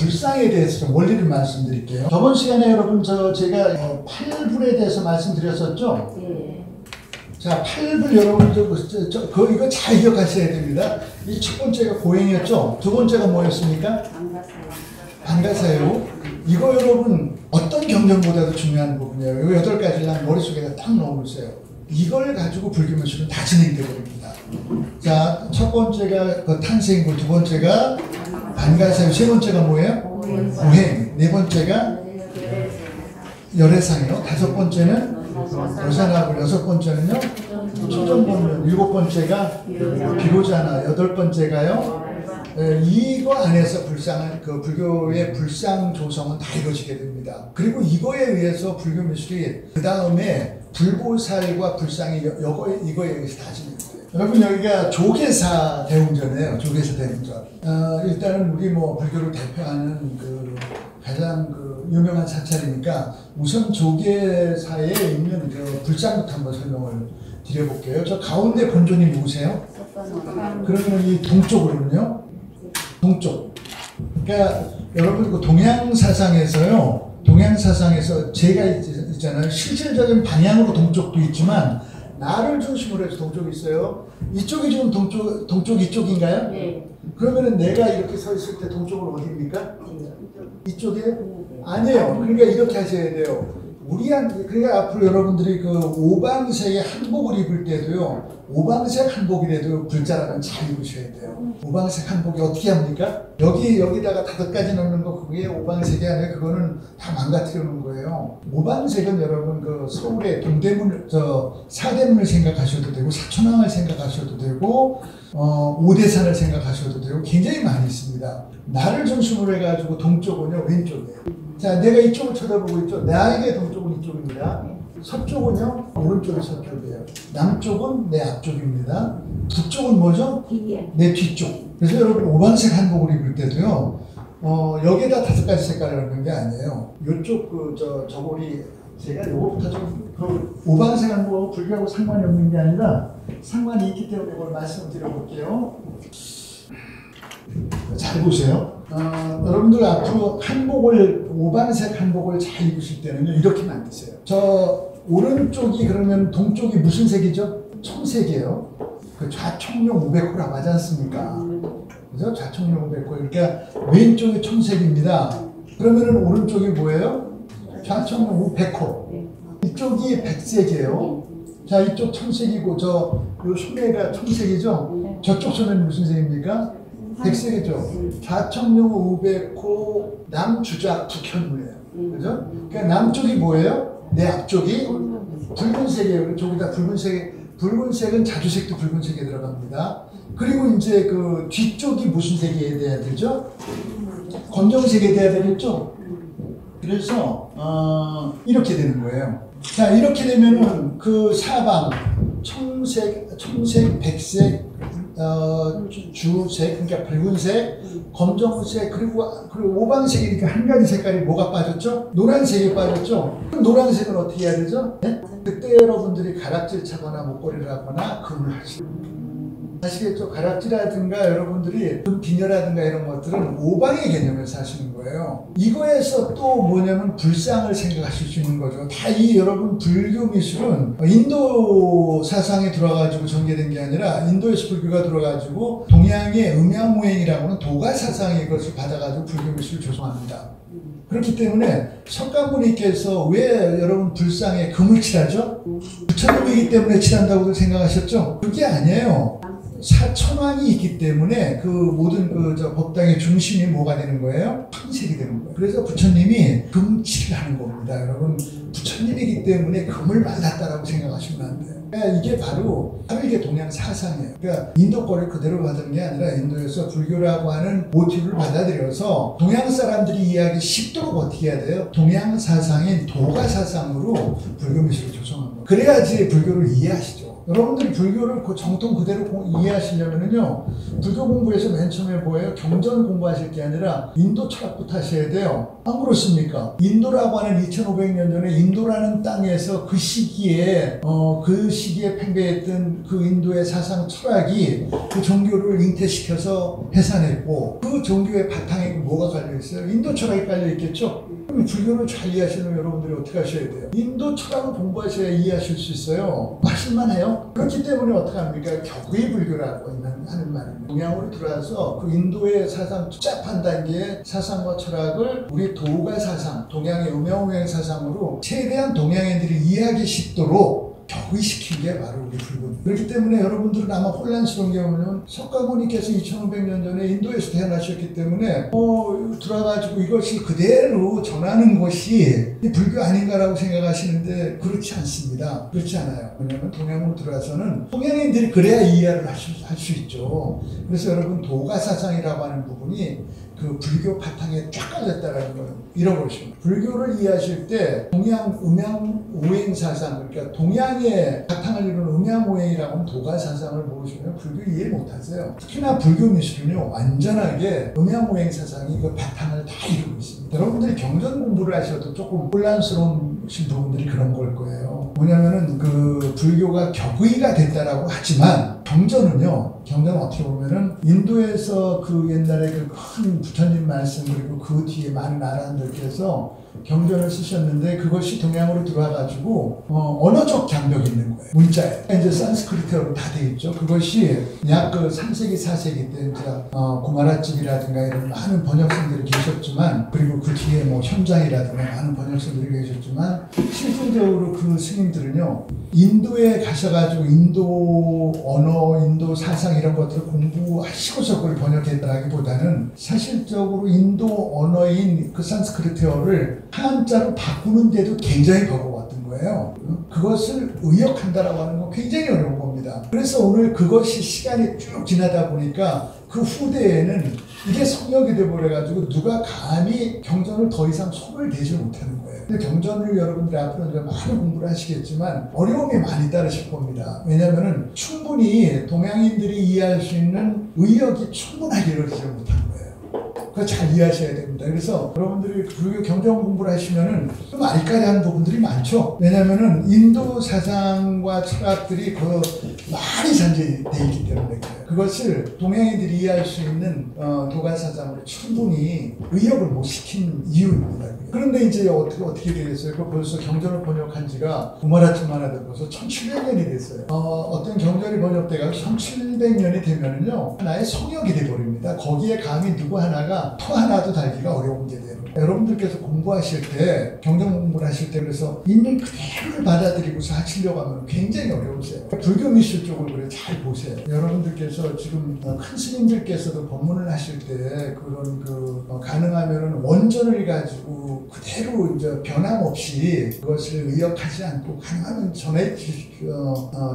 불상에 대해서 좀 원리를 말씀드릴게요. 저번 시간에 여러분 제가 팔불에 대해서 말씀드렸었죠? 네. 자, 팔불 여러분들 이거 잘 기억하셔야 됩니다. 이 첫 번째가 고행이었죠? 두 번째가 뭐였습니까? 반가사요. 이거 여러분 어떤 경전보다도 중요한 부분이에요. 이 8가지를 머릿속에다 딱 넣어보세요. 이걸 가지고 불교문술은 다 진행되어 버립니다. 자, 첫 번째가 그 탄생불, 두 번째가 반가사요, 세 번째가 뭐예요? 고행, 네 번째가 열애상이요, 다섯 번째는 여산화불, 여섯 번째는요 초전법문, 일곱 번째가 비로자나, 여덟 번째가요 이거 안에서 불교의 불상 조성은 다 이루어지게 됩니다. 그리고 이거에 의해서 불교 미술이 그 다음에 불보살과 불상이 이거에 의해서 다 진행돼요. 여러분 여기가 조계사 대웅전이에요. 조계사 대웅전. 일단은 우리 불교를 대표하는 가장 유명한 사찰이니까 우선 조계사에 있는 불상부터 한번 설명을 드려볼게요. 저 가운데 본尊이 누구세요? 그러면 이 동쪽으로는요? 동쪽. 그러니까 여러분 동양사상에서 제가 있잖아요. 실질적인 방향으로 동쪽도 있지만 나를 중심으로 해서 동쪽이 있어요. 이쪽이 지금 동쪽 이쪽인가요? 네. 그러면은 내가 이렇게 서 있을 때 동쪽은 어디입니까? 이쪽이에요? 아니에요. 그러니까 이렇게 하셔야 돼요. 그러니까 앞으로 여러분들이 오방색의 한복을 입을 때도요, 오방색 한복이라도 불자라면 잘 입으셔야 돼요. 오방색 한복이 어떻게 합니까? 여기다가 5가지 넣는 거, 그게 오방색이 아니라 그거는 다 망가뜨려 놓은 거예요. 오방색은 여러분 서울의 동대문, 사대문을 생각하셔도 되고, 사천왕을 생각하셔도 되고, 오대산을 생각하셔도 되고, 굉장히 많이 있습니다. 나를 중심으로 해가지고 동쪽은요, 왼쪽이에요. 자, 내가 이쪽을 쳐다보고 있죠. 나에게 동쪽은 이쪽입니다. 서쪽은요, 오른쪽이 서쪽이에요. 남쪽은 내 앞쪽입니다. 북쪽은 뭐죠? 내 뒤쪽. 그래서 여러분 오방색 한복을 입을 때도요, 여기에다 5가지 색깔을 넣는 게 아니에요. 요쪽 저고리, 제가 요거부터 좀 오방색 한복하고 불교하고 상관이 없는 게 아니라 상관이 있기 때문에 이걸 말씀을 드려볼게요. 잘 보세요. 여러분들 앞으로 오방색 한복을 잘 입으실 때는요, 이렇게 만드세요. 저 오른쪽이 그러면 동쪽이 무슨 색이죠? 청색이에요. 좌청룡 우백호라고 하지 않습니까? 그죠? 좌청룡 우백호. 그러니까 왼쪽이 청색입니다. 그러면은 오른쪽이 뭐예요? 좌청룡 우백호. 이쪽이 백색이에요. 자, 이쪽 청색이고 요 소매가 청색이죠? 저쪽 소매는 무슨 색입니까? 백색이죠. 좌청룡 우백호 남주작 북현무예요. 그죠? 그러니까 남쪽이 뭐예요? 내 앞쪽이 붉은색이에요. 저기다 붉은색은 자주색도 붉은색에 들어갑니다. 그리고 이제 뒤쪽이 무슨 색이 돼야 되죠? 검정색이 돼야 되겠죠? 그래서 이렇게 되는 거예요. 자, 이렇게 되면은 사방 청색, 백색, 주색, 그러니까 붉은색, 검정색, 그리고 오방색이니까 한 가지 색깔이 뭐가 빠졌죠? 노란색이 빠졌죠? 그럼 노란색은 어떻게 해야 되죠? 네? 그때 여러분들이 가락질 차거나 목걸이를 하거나 금을 하시죠. 아시겠죠? 가락지라든가 여러분들이 비녀라든가 이런 것들은 오방의 개념에서 하시는 거예요. 이거에서 또 뭐냐면 불상을 생각하실 수 있는 거죠. 다 여러분 불교 미술은 인도 사상에 들어가지고 전개된 게 아니라 인도에서 불교가 들어가지고 동양의 음양오행이라고 하는 도가 사상의 이것을 받아가지고 불교 미술을 조성합니다. 그렇기 때문에 석가모니께서 왜 여러분 불상에 금을 칠하죠? 부처님이기 때문에 칠한다고 생각하셨죠? 그게 아니에요. 사천왕이 있기 때문에 모든 법당의 중심이 뭐가 되는 거예요? 청색이 되는 거예요. 그래서 부처님이 금칠을 하는 겁니다. 여러분, 부처님이기 때문에 금을 발랐다라고 생각하시면 안 돼요. 그러니까 이게 바로 이게 동양 사상이에요. 그러니까 인도 거를 그대로 받은 게 아니라 인도에서 불교라고 하는 모티브를 받아들여서 동양 사람들이 이해하기 쉽도록 어떻게 해야 돼요? 동양 사상인 도가 사상으로 불교 미술을 조성한 거예요. 그래야지 불교를 이해하시죠. 여러분들이 불교를 그 정통 그대로 이해하시려면요, 불교 공부에서 맨 처음에 뭐예요? 경전 공부하실 게 아니라 인도 철학부터 하셔야 돼요. 안 그렇습니까? 인도라고 하는 2500년 전에 인도라는 땅에서 그 시기에 팽배했던 그 인도의 사상 철학이 그 종교를 잉태시켜서 해산했고, 그 종교의 바탕에 뭐가 깔려있어요? 인도 철학이 깔려있겠죠? 그럼 불교를 잘 이해하시려면 여러분들이 어떻게 하셔야 돼요? 인도 철학을 공부하셔야 이해하실 수 있어요. 하실만해요? 그렇기 때문에 어떻게 합니까? 격의 불교라고 하는 말입니다. 동양으로 들어와서 그 인도의 사상 복잡한 단계의 사상과 철학을 우리 도가 사상, 동양의 음양오행 사상으로 최대한 동양인들이 이해하기 쉽도록 격의시킨 게 바로 우리 불교입니다. 그렇기 때문에 여러분들은 아마 혼란스러운 게 뭐냐면 석가모니께서 2500년 전에 인도에서 태어나셨기 때문에 들어가지고 이것이 그대로 전하는 것이 불교 아닌가라고 생각하시는데 그렇지 않습니다. 그렇지 않아요. 왜냐하면 동양으로 들어와서는 동양인들이 그래야 이해를 할 수 있죠. 그래서 여러분 도가사상이라고 하는 부분이 그 불교 바탕에 쫙 깔렸다라는 걸 잃어버리시면 불교를 이해하실 때 동양 음양오행 사상, 그러니까 동양의 바탕을 이루는 음양오행이라고 하는 도가사상을 모르시면 불교 이해 못하세요. 특히나 불교 미술은요 완전하게 음양오행 사상이 그 바탕을 다 이루고 있습니다. 여러분들이 경전 공부를 하셔도 조금 혼란스러우신 부분들이 그런 걸 거예요. 뭐냐면은 그 불교가 격의가 됐다라고 하지만 경전은 어떻게 보면은 인도에서 그 옛날에 그 큰 부처님 말씀 그리고 그 뒤에 많은 나라들께서 경전을 쓰셨는데 그것이 동양으로 들어와가지고 언어적 장벽이 있는 거예요. 문자에 이제 산스크리트어로 다 돼 있죠. 그것이 약 그 3세기 4세기 때 이제 고마라집이라든가 이런 많은 번역성들이 계셨지만, 그리고 그 뒤에 뭐 현장이라든가 많은 번역성들이 계셨지만, 실질적으로 그 스님들은요 인도에 가셔가지고 인도 언어, 인도 사상 이런 것들을 공부하시고서 그걸 번역했다기보다는 사실적으로 인도 언어인 그 산스크리트어를 한자로 바꾸는데도 굉장히 버거웠던 거예요. 그것을 의역한다라고 하는 건 굉장히 어려운 겁니다. 그래서 오늘 그것이 시간이 쭉 지나다 보니까 그 후대에는 이게 성역이 돼버려가지고 누가 감히 경전을 더 이상 손을 대지 못하는 거예요. 근데 경전을 여러분들이 앞으로 이제 많은 공부를 하시겠지만 어려움이 많이 따르실 겁니다. 왜냐면은 충분히 동양인들이 이해할 수 있는 의역이 충분하게 이루어지지 못한 거예요. 그거 잘 이해하셔야 됩니다. 그래서 여러분들이 불교 경전 공부를 하시면은 좀 알까리한 부분들이 많죠. 왜냐면은 인도 사상과 철학들이 많이 잔재되어 있기 때문에 그래요. 그것을 동양인들이 이해할 수 있는 도가 사상으로 충분히 의역을 못 시킨 이유입니다. 그런데 이제 어떻게 되겠어요? 그 벌써 경전을 번역한 지가 고마라쯤만 하다 벌써 1700년이 됐어요. 어떤 경전이 번역돼가 1700년이 되면은요 하나의 성역이 돼버립니다. 거기에 감히 누구 하나가 토 하나도 달기가 어려운 게 돼요. 여러분들께서 공부하실 때, 경전 공부를 하실 때 그래서 있는 그대로를 받아들이고서 하시려고 하면 굉장히 어려우세요. 불교 미술 쪽을 그래 잘 보세요. 여러분들께서 지금 큰 스님들께서도 법문을 하실 때 그런 가능하면은 원전을 가지고 그대로 이제 변함없이 그것을 의역하지 않고 가능하면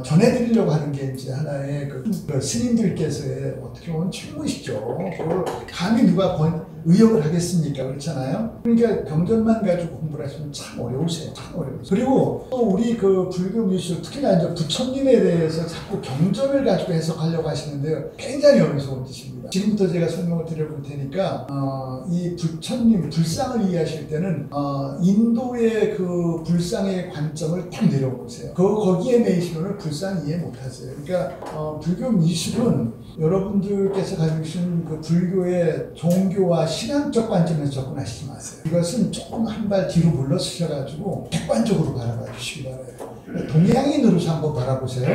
전해드리려고 하는 게 이제 하나의 그 스님들께서의 어떻게 보면 책무시죠. 그걸 감히 누가 의역을 하겠습니까? 그렇잖아요? 그러니까 경전만 가지고 공부를 하시면 참 어려우세요. 참 어려우세요. 그리고 또 우리 그 불교 미술, 특히나 이제 부처님에 대해서 자꾸 경전을 가지고 해석하려고 하시는데요. 굉장히 어리석은 짓입니다. 지금부터 제가 설명을 드려볼 테니까, 이 부처님, 불상을 이해하실 때는, 인도의 그 불상의 관점을 딱 내려보세요. 거기에 매이시면 불상 이해 못 하세요. 그러니까, 불교 미술은 여러분들께서 가지고 계신 그 불교의 종교와 신앙적 관점에서 접근하시지 마세요. 이것은 조금 한 발 뒤로 물러서셔가지고 객관적으로 바라봐 주시기 바라요. 동양인으로서 한번 바라보세요.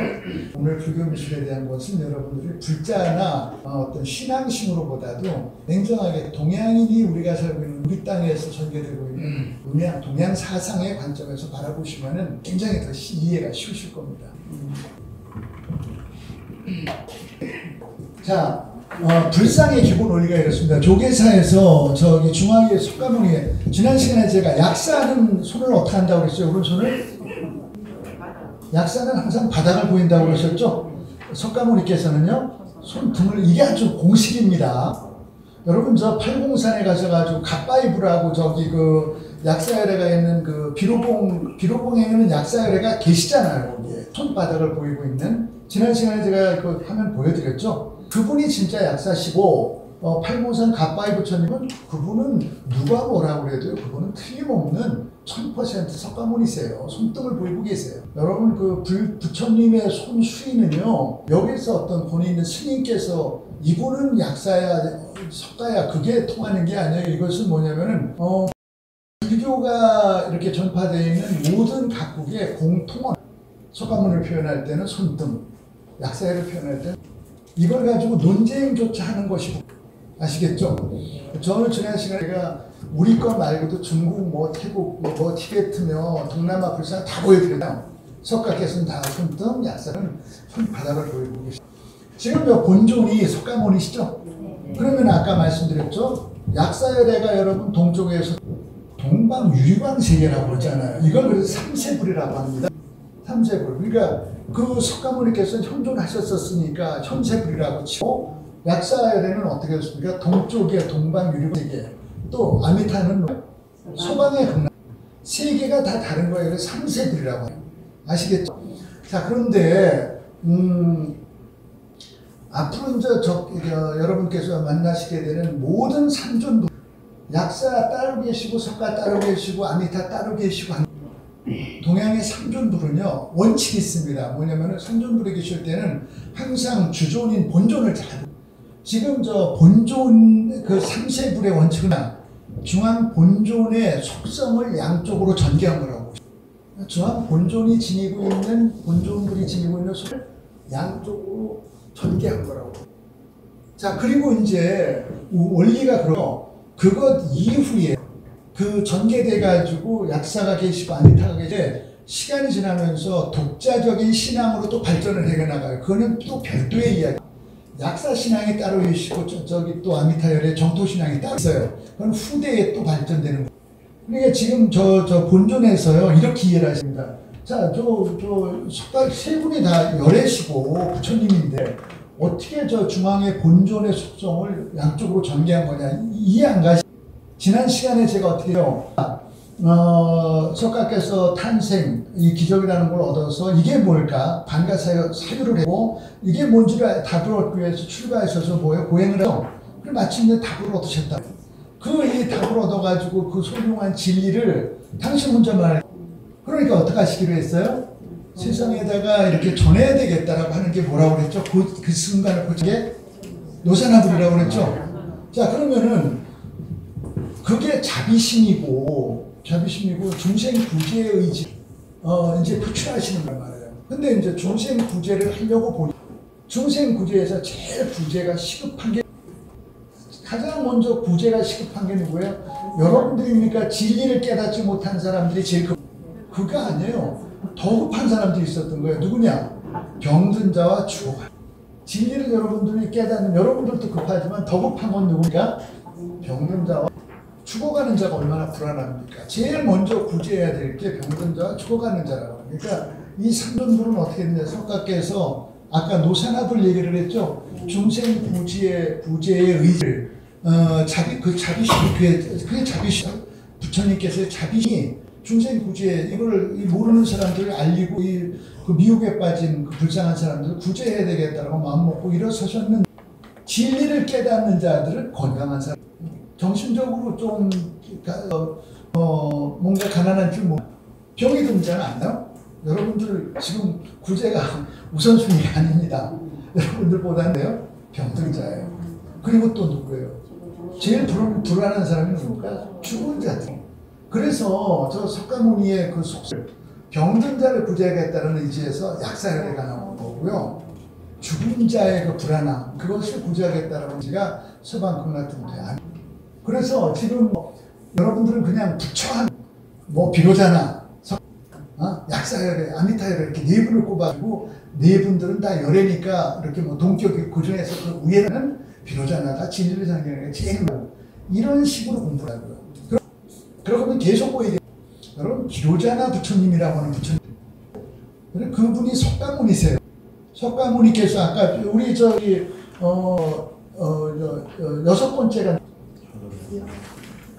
오늘 불교 미술에 대한 것은 여러분들이 불자나 어떤 신앙심으로보다도 냉정하게 동양인이 우리가 살고 있는 우리 땅에서 전개되고 있는 동양 사상의 관점에서 바라보시면은 굉장히 더 이해가 쉬우실 겁니다. 자, 불상의 기본 원리가 이렇습니다. 조계사에서 저기 중앙의 석가모니에 지난 시간에 제가 약사는 손을 어떻게 한다고 그랬어요? 오른손을? 약사는 항상 바닥을 보인다고 그러셨죠? 석가모니께서는요, 손등을, 이게 아주 공식입니다. 여러분 저 팔공산에 가셔가지고 갓바이브라고 저기 약사열애가 있는 그 비로봉에는 약사열애가 계시잖아요. 거기에 손바닥을 보이고 있는. 지난 시간에 제가 그 화면 보여드렸죠. 그분이 진짜 약사시고 팔공산 갓바이 부처님은 그분은 누가 뭐라고 그래도요. 그분은 틀림없는 1000% 석가모니세요. 손등을 보이고 계세요. 여러분 그 부처님의 손수위는요. 여기서 어떤 본인 스님께서 이분은 약사야 석가야 그게 통하는 게 아니에요. 이것은 뭐냐면은 불교가 이렇게 전파되어 있는 모든 각국의 공통어 석가모니를 표현할 때는 손등, 약사야를 표현할 때는 이걸 가지고 논쟁조차 하는 것이고 아시겠죠? 저는 지난 시간에 제가 우리 것 말고도 중국, 뭐 태국, 뭐 티베트며 동남아 불상 다 보여드려요. 석가께서는 다 손등, 약사는 손바닥을 보이고 계시죠. 지금 본존이 석가모니시죠? 그러면 아까 말씀드렸죠? 약사열애가 여러분 동쪽에서 동방유리광세계라고 그러잖아요. 이걸 그래서 삼세불이라고 합니다. 삼세불. 그러니까 그 석가모니께서 현존하셨었으니까 현세불이라고 치고 약사열애는 어떻게 했습니까? 동쪽에 동방유리광세계 또 아미타는 소방의 극락 세계가 다 다른 거예요. 그래서 삼세불이라고 해요. 아시겠죠? 자 그런데 앞으로 여러분께서 만나시게 되는 모든 삼존불 약사 따로 계시고 석가 따로 계시고 아미타 따로 계시고 동양의 삼존불은요 원칙이 있습니다. 뭐냐면은 삼존불에 계실 때는 항상 주존인 본존을 잘 지금 본존 그 삼세불의 원칙은 중앙 본존의 속성을 양쪽으로 전개한 거라고. 중앙 본존이 지니고 있는 본존불이 지니고 있는 속을 양쪽으로 전개한 거라고. 자 그리고 이제 원리가 그것 이후에 그 전개돼 가지고 약사가 계시고 아미타가 계시고 시간이 지나면서 독자적인 신앙으로 또 발전을 해나가요. 그거는 또 별도의 이야기. 약사 신앙이 따로 계시고 저기 또 아미타열의 정토 신앙이 따로 있어요. 그건 후대에 또 발전되는 거예요. 그러니까 지금 저 본존에서요 이렇게 이해를 하십니다. 자, 석가 세 분이 다 열애시고 부처님인데 어떻게 중앙의 본존의 속성을 양쪽으로 전개한 거냐 이해 안 가시. 지난 시간에 제가 어떻게 해요? 석가께서 탄생, 이 기적이라는 걸 얻어서 이게 뭘까? 반가 사유를 했고 이게 뭔지를 답을 얻기 위해서 출가하셔서 고행을 해요. 그리고 마침내 답을 얻으셨다. 이 답을 얻어가지고 그 소중한 진리를 당신 혼자 그러니까 어떻게 하시기로 했어요? 세상에다가 이렇게 전해야 되겠다라고 하는 게 뭐라고 그랬죠? 그 순간을 보게 노사나불이라고 그랬죠? 자 그러면은 그게 자비심이고 중생 구제의 의지 이제 표출하시는 걸 말해요. 근데 이제 중생 구제를 하려고 보니 중생 구제에서 제일 구제가 시급한 게 가장 먼저 구제가 시급한 게 누구예요? 여러분들입니까? 진리를 깨닫지 못한 사람들이 제일 그거 아니에요. 더 급한 사람들이 있었던 거예요. 누구냐? 병든 자와 죽어가는 진리를 여러분들이 깨닫는 여러분들도 급하지만 더 급한 건 누구니까? 병든 자와 죽어가는 자가 얼마나 불안합니까? 제일 먼저 구제해야 될 게 병든 자와 죽어가는 자라고. 그러니까 이 삼존불은 어떻게 했냐? 석가께서 아까 노사나불 얘기를 했죠. 중생 구제의 의지를 그게 자비심. 부처님께서의 자비심이 중생 구제 이걸 모르는 사람들을 알리고 그 미혹에 빠진 그 불쌍한 사람들을 구제해야 되겠다라고 마음 먹고 일어서셨는 진리를 깨닫는 자들은 건강한 사람. 정신적으로 좀 뭔가 가난한 줄 병이 든 자는 안 나요? 여러분들 지금 구제가 우선순위가 아닙니다. 여러분들보다는요 병든 자예요. 그리고 또 누구예요? 제일 불안한 사람이 누굴까? 죽은 자들. 그래서 저 석가모니의 그 속설 병든 자를 구제하겠다는 의지에서 약사열애가 나온 거고요. 죽은 자의 그 불안함 그것을 구제하겠다는 의지가 서방극락등대. 그래서 지금 여러분들은 그냥 부처한 비로자나 약사열애, 아미타열애 이렇게 네 분을 꼽아주고 네 분들은 다 열애니까 이렇게 동격이 그 중에서 그 위에는 비로자나가 진리를 상징하는 게 제일 이런 식으로 공부를 하고요. 그러면 계속 보이게 여러분 비로자나 부처님이라고 하는 부처님 그분이 석가모니세요. 석가모니께서 아까 우리 여섯 번째가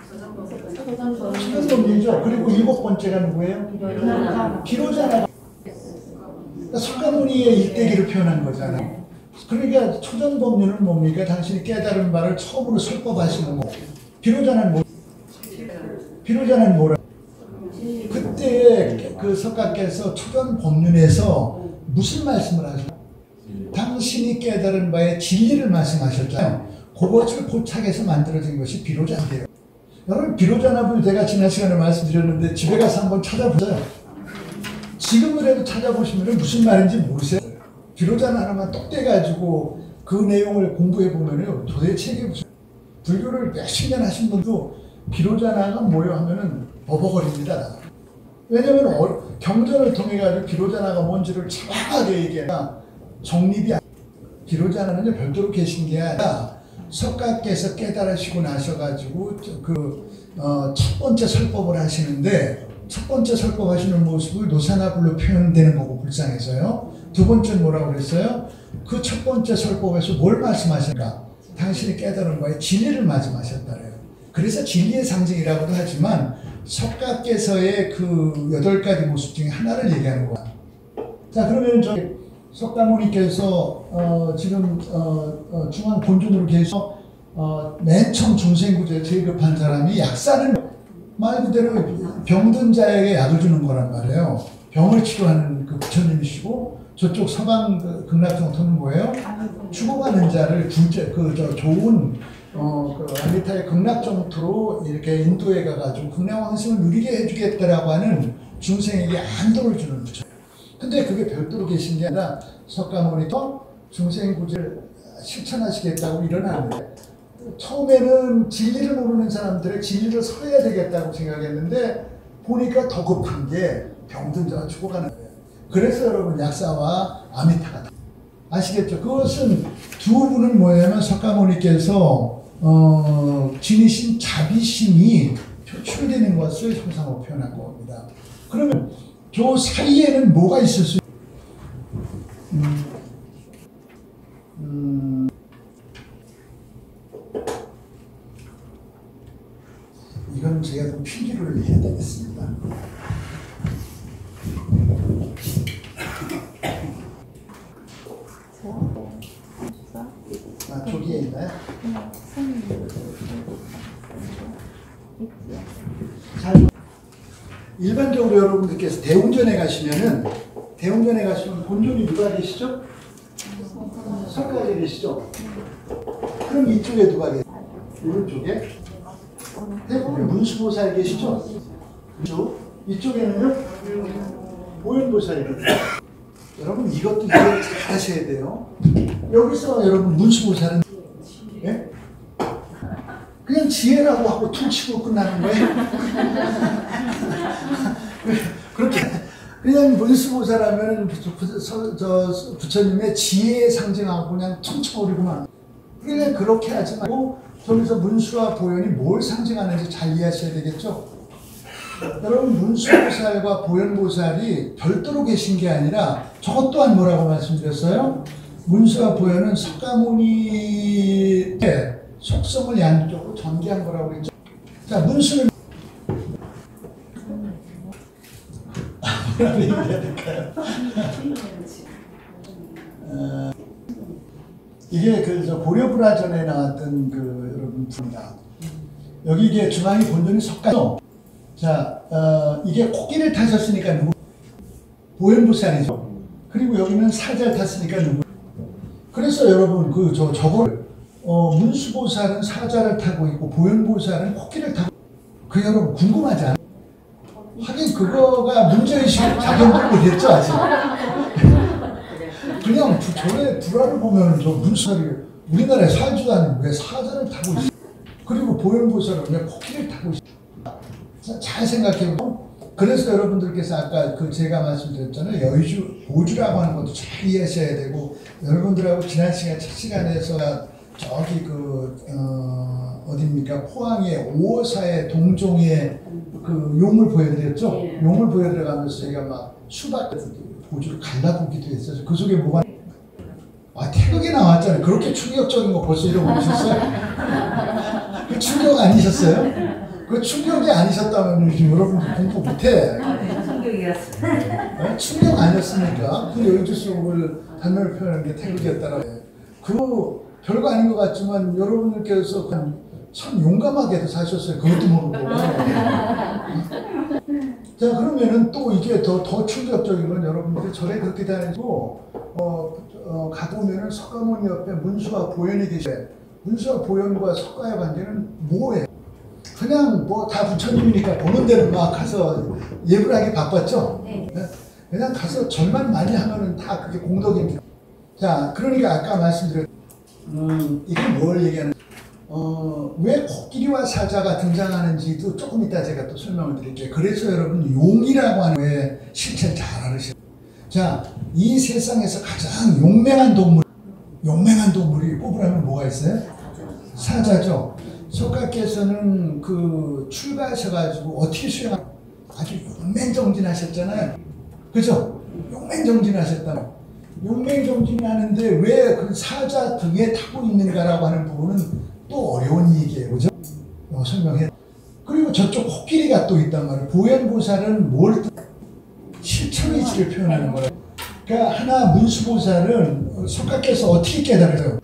초전법륜이죠. 그리고 7번째가 누구예요? 기로자나. 그러니까 석가모니의 일대기를 표현한 거잖아요. 그러니까 초전법륜은 뭡니까? 당신이 깨달은 바를 처음으로 설법하시는 거. 비로자는 뭐? 비로자는 뭐라? 그때 그 석가께서 초전법륜에서 무슨 말씀을 하셨나요? 당신이 깨달은 바의 진리를 말씀하셨잖아요. 그것을 포착해서 만들어진 것이 비로자인데요. 여러분, 비로자나불 제가 지난 시간에 말씀드렸는데 집에 가서 한번 찾아보세요. 지금이라도 찾아보시면 무슨 말인지 모르세요. 비로자나 하나만 똑 떼가지고 그 내용을 공부해보면요, 도대체 이게 무슨, 불교를 몇십 년 하신 분도 비로자나가 뭐요 하면은 버벅거립니다. 왜냐면 경전을 통해가지고 비로자나가 뭔지를 정확하게 얘기하니까 정립이 안, 비로자나는 별도로 계신 게 아니라 석가께서 깨달으시고 나셔가지고 첫 번째 설법을 하시는데, 첫 번째 설법하시는 모습을 노사나불로 표현되는 거고 불상에서요. 두 번째는 뭐라고 그랬어요? 그 첫 번째 설법에서 뭘 말씀하셨는가? 당신이 깨달은 바의 진리를 말씀하셨다래요. 그래서 진리의 상징이라고도 하지만 석가께서의 그 8가지 모습 중에 하나를 얘기하는 거야. 자, 그러면 석가모니께서 지금 중앙 본尊으로 계셔 맨 처음 중생구제에 제일 급한 사람이 약사는 말 그대로 병든 자에게 약을 주는 거란 말이에요. 병을 치료하는 그 부처님이시고, 저쪽 서방 극락정토는 뭐예요? 죽어가는 자를 좋은 아미타의 극락정토로 이렇게 인도에 가가지고 극락왕승을 누리게 해주겠다라고 하는 중생에게 안도를 주는 부처. 근데 그게 별도로 계신 게 아니라 석가모니도 중생구제를 실천하시겠다고 일어났는데, 처음에는 진리를 모르는 사람들의 진리를 설해야 되겠다고 생각했는데 보니까 더 급한 게 병든 자가 죽어가는 거예요. 그래서 여러분, 약사와 아미타가 아시겠죠? 그것은 두 분은 뭐냐면 석가모니께서 지니신 자비심이 표출되는 것을 형상으로 표현한 겁니다. 그러면 저 사이에는 뭐가 있을 수 이건 제가 좀 필기를 해야 되겠습니다. 저기에 있나요? 일반적으로 여러분들께서 대웅전에 가시면 본존이 누가 계시죠? 석가가 계시죠? 그럼 이쪽에 누가 계세요? 오른쪽에? 대부분 문수보살 계시죠? 이쪽에는요? 보현보살이 계세요. 여러분, 이것도 이해 잘 하셔야 돼요. 여기서 여러분, 문수보살은 예? 그냥 지혜라고 하고 퉁치고 끝나는 거예요. 그렇게 그냥 문수보살 하면 부처님의 지혜에 상징하고 그냥 퉁쳐버리고만. 그냥 그렇게 하지 말고 저기서 문수와 보현이 뭘 상징하는지 잘 이해하셔야 되겠죠? 여러분, 문수보살과 보현보살이 별도로 계신 게 아니라 저것 또한 뭐라고 말씀드렸어요? 문수와 보현은 석가모니의 속성을 양쪽으로 전개한 거라고 했죠. 자, 문수는 뭐라고 얘기해야 될까요? 이게 고려불화전에 나왔던 여러분 분이다. 여기 이게 중앙이 본尊이 석가죠. 자, 이게 코끼리를 타셨으니까 누구? 보현보살이죠. 그리고 여기는 사자를 탔으니까 누구? 그래서 여러분 저걸 문수보살은 사자를 타고 있고 보현보살은 코끼리를 타고. 그 여러분 궁금하지 않아요? 하긴 그거가 문제의식을 작용도 못했죠 아직. 그냥 저의 불화를 보면 저 문수보살이 우리나라에 살지도 않는 왜 사자를 타고 있어? 그리고 보현보살은 왜 코끼리를 타고 있어? 잘 생각해보면, 그래서 여러분들께서 아까 제가 말씀드렸잖아요. 여의주, 보주라고 하는 것도 잘 이해하셔야 되고, 여러분들하고 지난 시간, 첫 시간에서 저기 어딥니까? 포항의 5호사의 동종의 용을 보여드렸죠? 네. 용을 보여드려가면서 저희가 막 수박 보주를 갈라보기도 했어요. 그 속에 뭐가, 태극이 나왔잖아요. 그렇게 충격적인 거 벌써 잃어버리셨어요? 그 충격 아니셨어요? 그 충격이 아니셨다면 요즘 여러분들 공부 못해. 충격이었어. 충격 아니었습니까? 그 여의도 수업을 단어를 표현하는 게 태극이었다라고 해요. 그거 별거 아닌 것 같지만 여러분들께서 참 용감하게도 사셨어요. 그것도 모르고. 자, 그러면은 또 이게 더 충격적인 건 여러분들이 절에 그렇게 다니고, 가보면은 석가모니 옆에 문수와 보현이 계셔요. 문수와 보현과 석가의 관계는 뭐예요? 그냥 뭐 다 부처님이니까 보는 데는 막 가서 예불 하기 바빴죠? 네. 그냥 가서 절만 많이 하면은 다 그게 공덕입니다. 자, 그러니까 아까 말씀드렸, 이게 뭘 얘기하는, 왜 코끼리와 사자가 등장하는지도 조금 이따 제가 또 설명을 드릴게요. 그래서 여러분, 용이라고 하는 왜 실체를 잘 알으셔야 돼요. 자, 이 세상에서 가장 용맹한 동물이 꼽으라면 뭐가 있어요? 사자죠. 석가께서는 그 출가하셔가지고 어떻게 수행하 아주 용맹정진하셨잖아요. 그죠? 용맹정진하셨다고. 용맹정진하는데 왜 그 사자 등에 타고 있는가라고 하는 부분은 또 어려운 얘기예요. 그죠? 설명해. 그리고 저쪽 코끼리가 또 있단 말이에요. 보현보살은 뭘 실천의지를 표현하는 거예요. 그러니까 하나 문수보살은 석가께서 어떻게 깨달아요?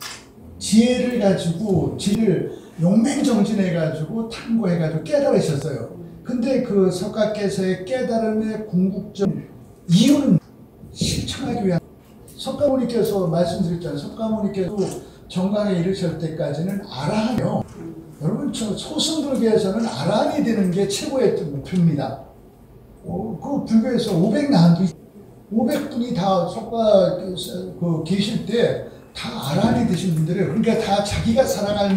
지혜를 가지고 용맹정진해가지고 탐구해가지고 깨달으셨어요. 근데 그 석가께서의 깨달음의 궁극적 이유는 실천하기 위한, 석가모니께서 말씀드렸잖아요. 석가모니께서 정강에 이르실 때까지는 아라한이요. 여러분, 소승불교에서는 아라한이 되는 게 최고의 목표입니다. 그 불교에서 500나한도 500분이 다 석가 계실 때 다 아라한이 되신 분들이에요. 그러니까 다 자기가 살아갈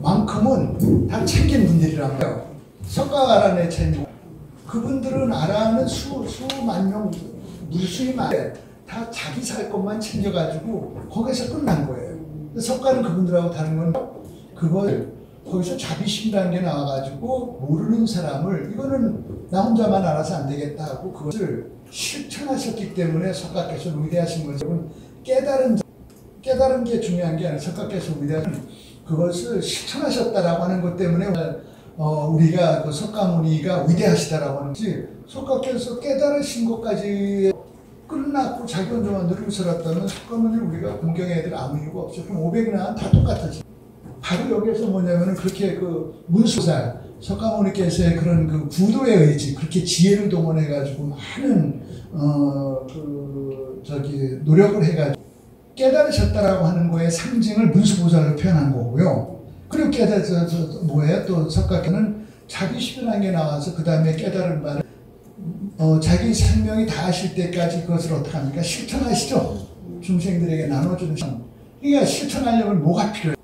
만큼은 다 챙긴 분들이란 말이에요. 석가 아라한의 차이. 그분들은 아라한은 수만 명, 무수히 많은데 다 자기 살 것만 챙겨가지고 거기서 끝난 거예요. 석가는 그분들하고 다른 건 그걸 거기서 자비심이라는 게 나와가지고 모르는 사람을 이거는 나 혼자만 알아서 안 되겠다 하고 그것을 실천하셨기 때문에 석가께서 위대하신 것은 깨달은 게 중요한 게 아니라 석가께서 위대한 그것을 실천하셨다라고 하는 것 때문에 우리가 그 석가모니가 위대하시다라고 하는지, 석가께서 깨달으신 것까지 끝났고 자기 혼자만 누리고 살았다면 석가모니를 우리가 공경해야 될 아무 이유가 없죠. 그럼 500나 다 똑같아지. 바로 여기에서 뭐냐면은 그렇게 그 문수살 석가모니께서의 그런 그 구도의 의지, 그렇게 지혜를 동원해가지고 많은 노력을 해가지고 깨달으셨다라고 하는 거에 상징을 문수보살로 표현한 거고요. 그리고 뭐예요? 또 석가께는 자기 실현한 게 나와서 그 다음에 깨달은 바를 자기 생명이 다하실 때까지 그것을 어떻게 합니까? 실천하시죠. 중생들에게 나눠주는 신. 그러니까 실천하려면 뭐가 필요해요?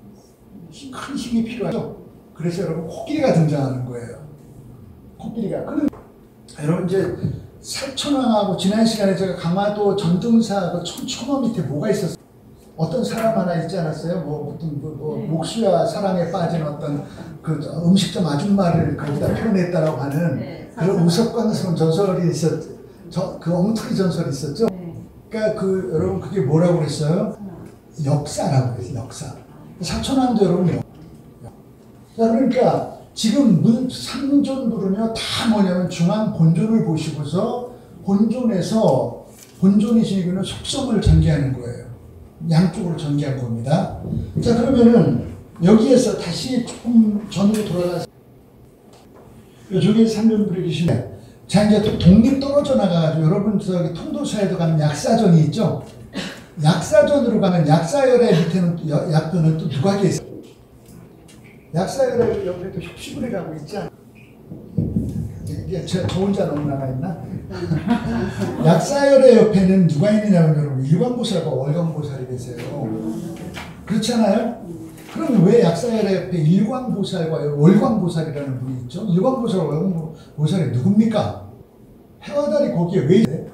큰 힘이 필요하죠. 그래서 여러분 코끼리가 등장하는 거예요. 코끼리가. 그럼 여러분 이제 살천왕하고 지난 시간에 제가 강화도 전등사 그 천처마 밑에 뭐가 있었어요? 어떤 사람 하나 있지 않았어요? 목수야 사랑에 빠진 어떤 그 음식점 아줌마를 거기다 표현했다라고 하는 그런 우스꽝스러운 전설이 있었죠. 그 엉터리 전설이 있었죠. 그러니까 여러분 그게 뭐라고 그랬어요? 역사라고 그랬어요. 역사. 사천왕도 여러분 자, 그러니까 지금 삼존 부르며 다 뭐냐면 중앙 본존을 보시고서 본존이시는 속성을 전개하는 거예요. 양쪽으로 전개한 겁니다. 자, 그러면은 여기에서 다시 조금 전으로 돌아가서 저기 삼존 부르시면 자, 이제 또 독립 떨어져 나가가지고 여러분 저기 통도사에도 가면 약사전이 있죠. 약사전으로 가면 약사열의 밑에는 약도는 또 누가 계세요? 약사열의 옆에도 혁시불이라고 있지 않아요? 이게 저 혼자 너무 나가있나? 약사열의 옆에는 누가 있느냐면 여러분 일광보살과 월광보살이 계세요. 그렇잖아요? 그럼 왜 약사열의 옆에 일광보살과 월광보살이라는 분이 있죠? 일광보살과 월광보살이 누굽니까? 해와 달이 거기에 왜 있어요?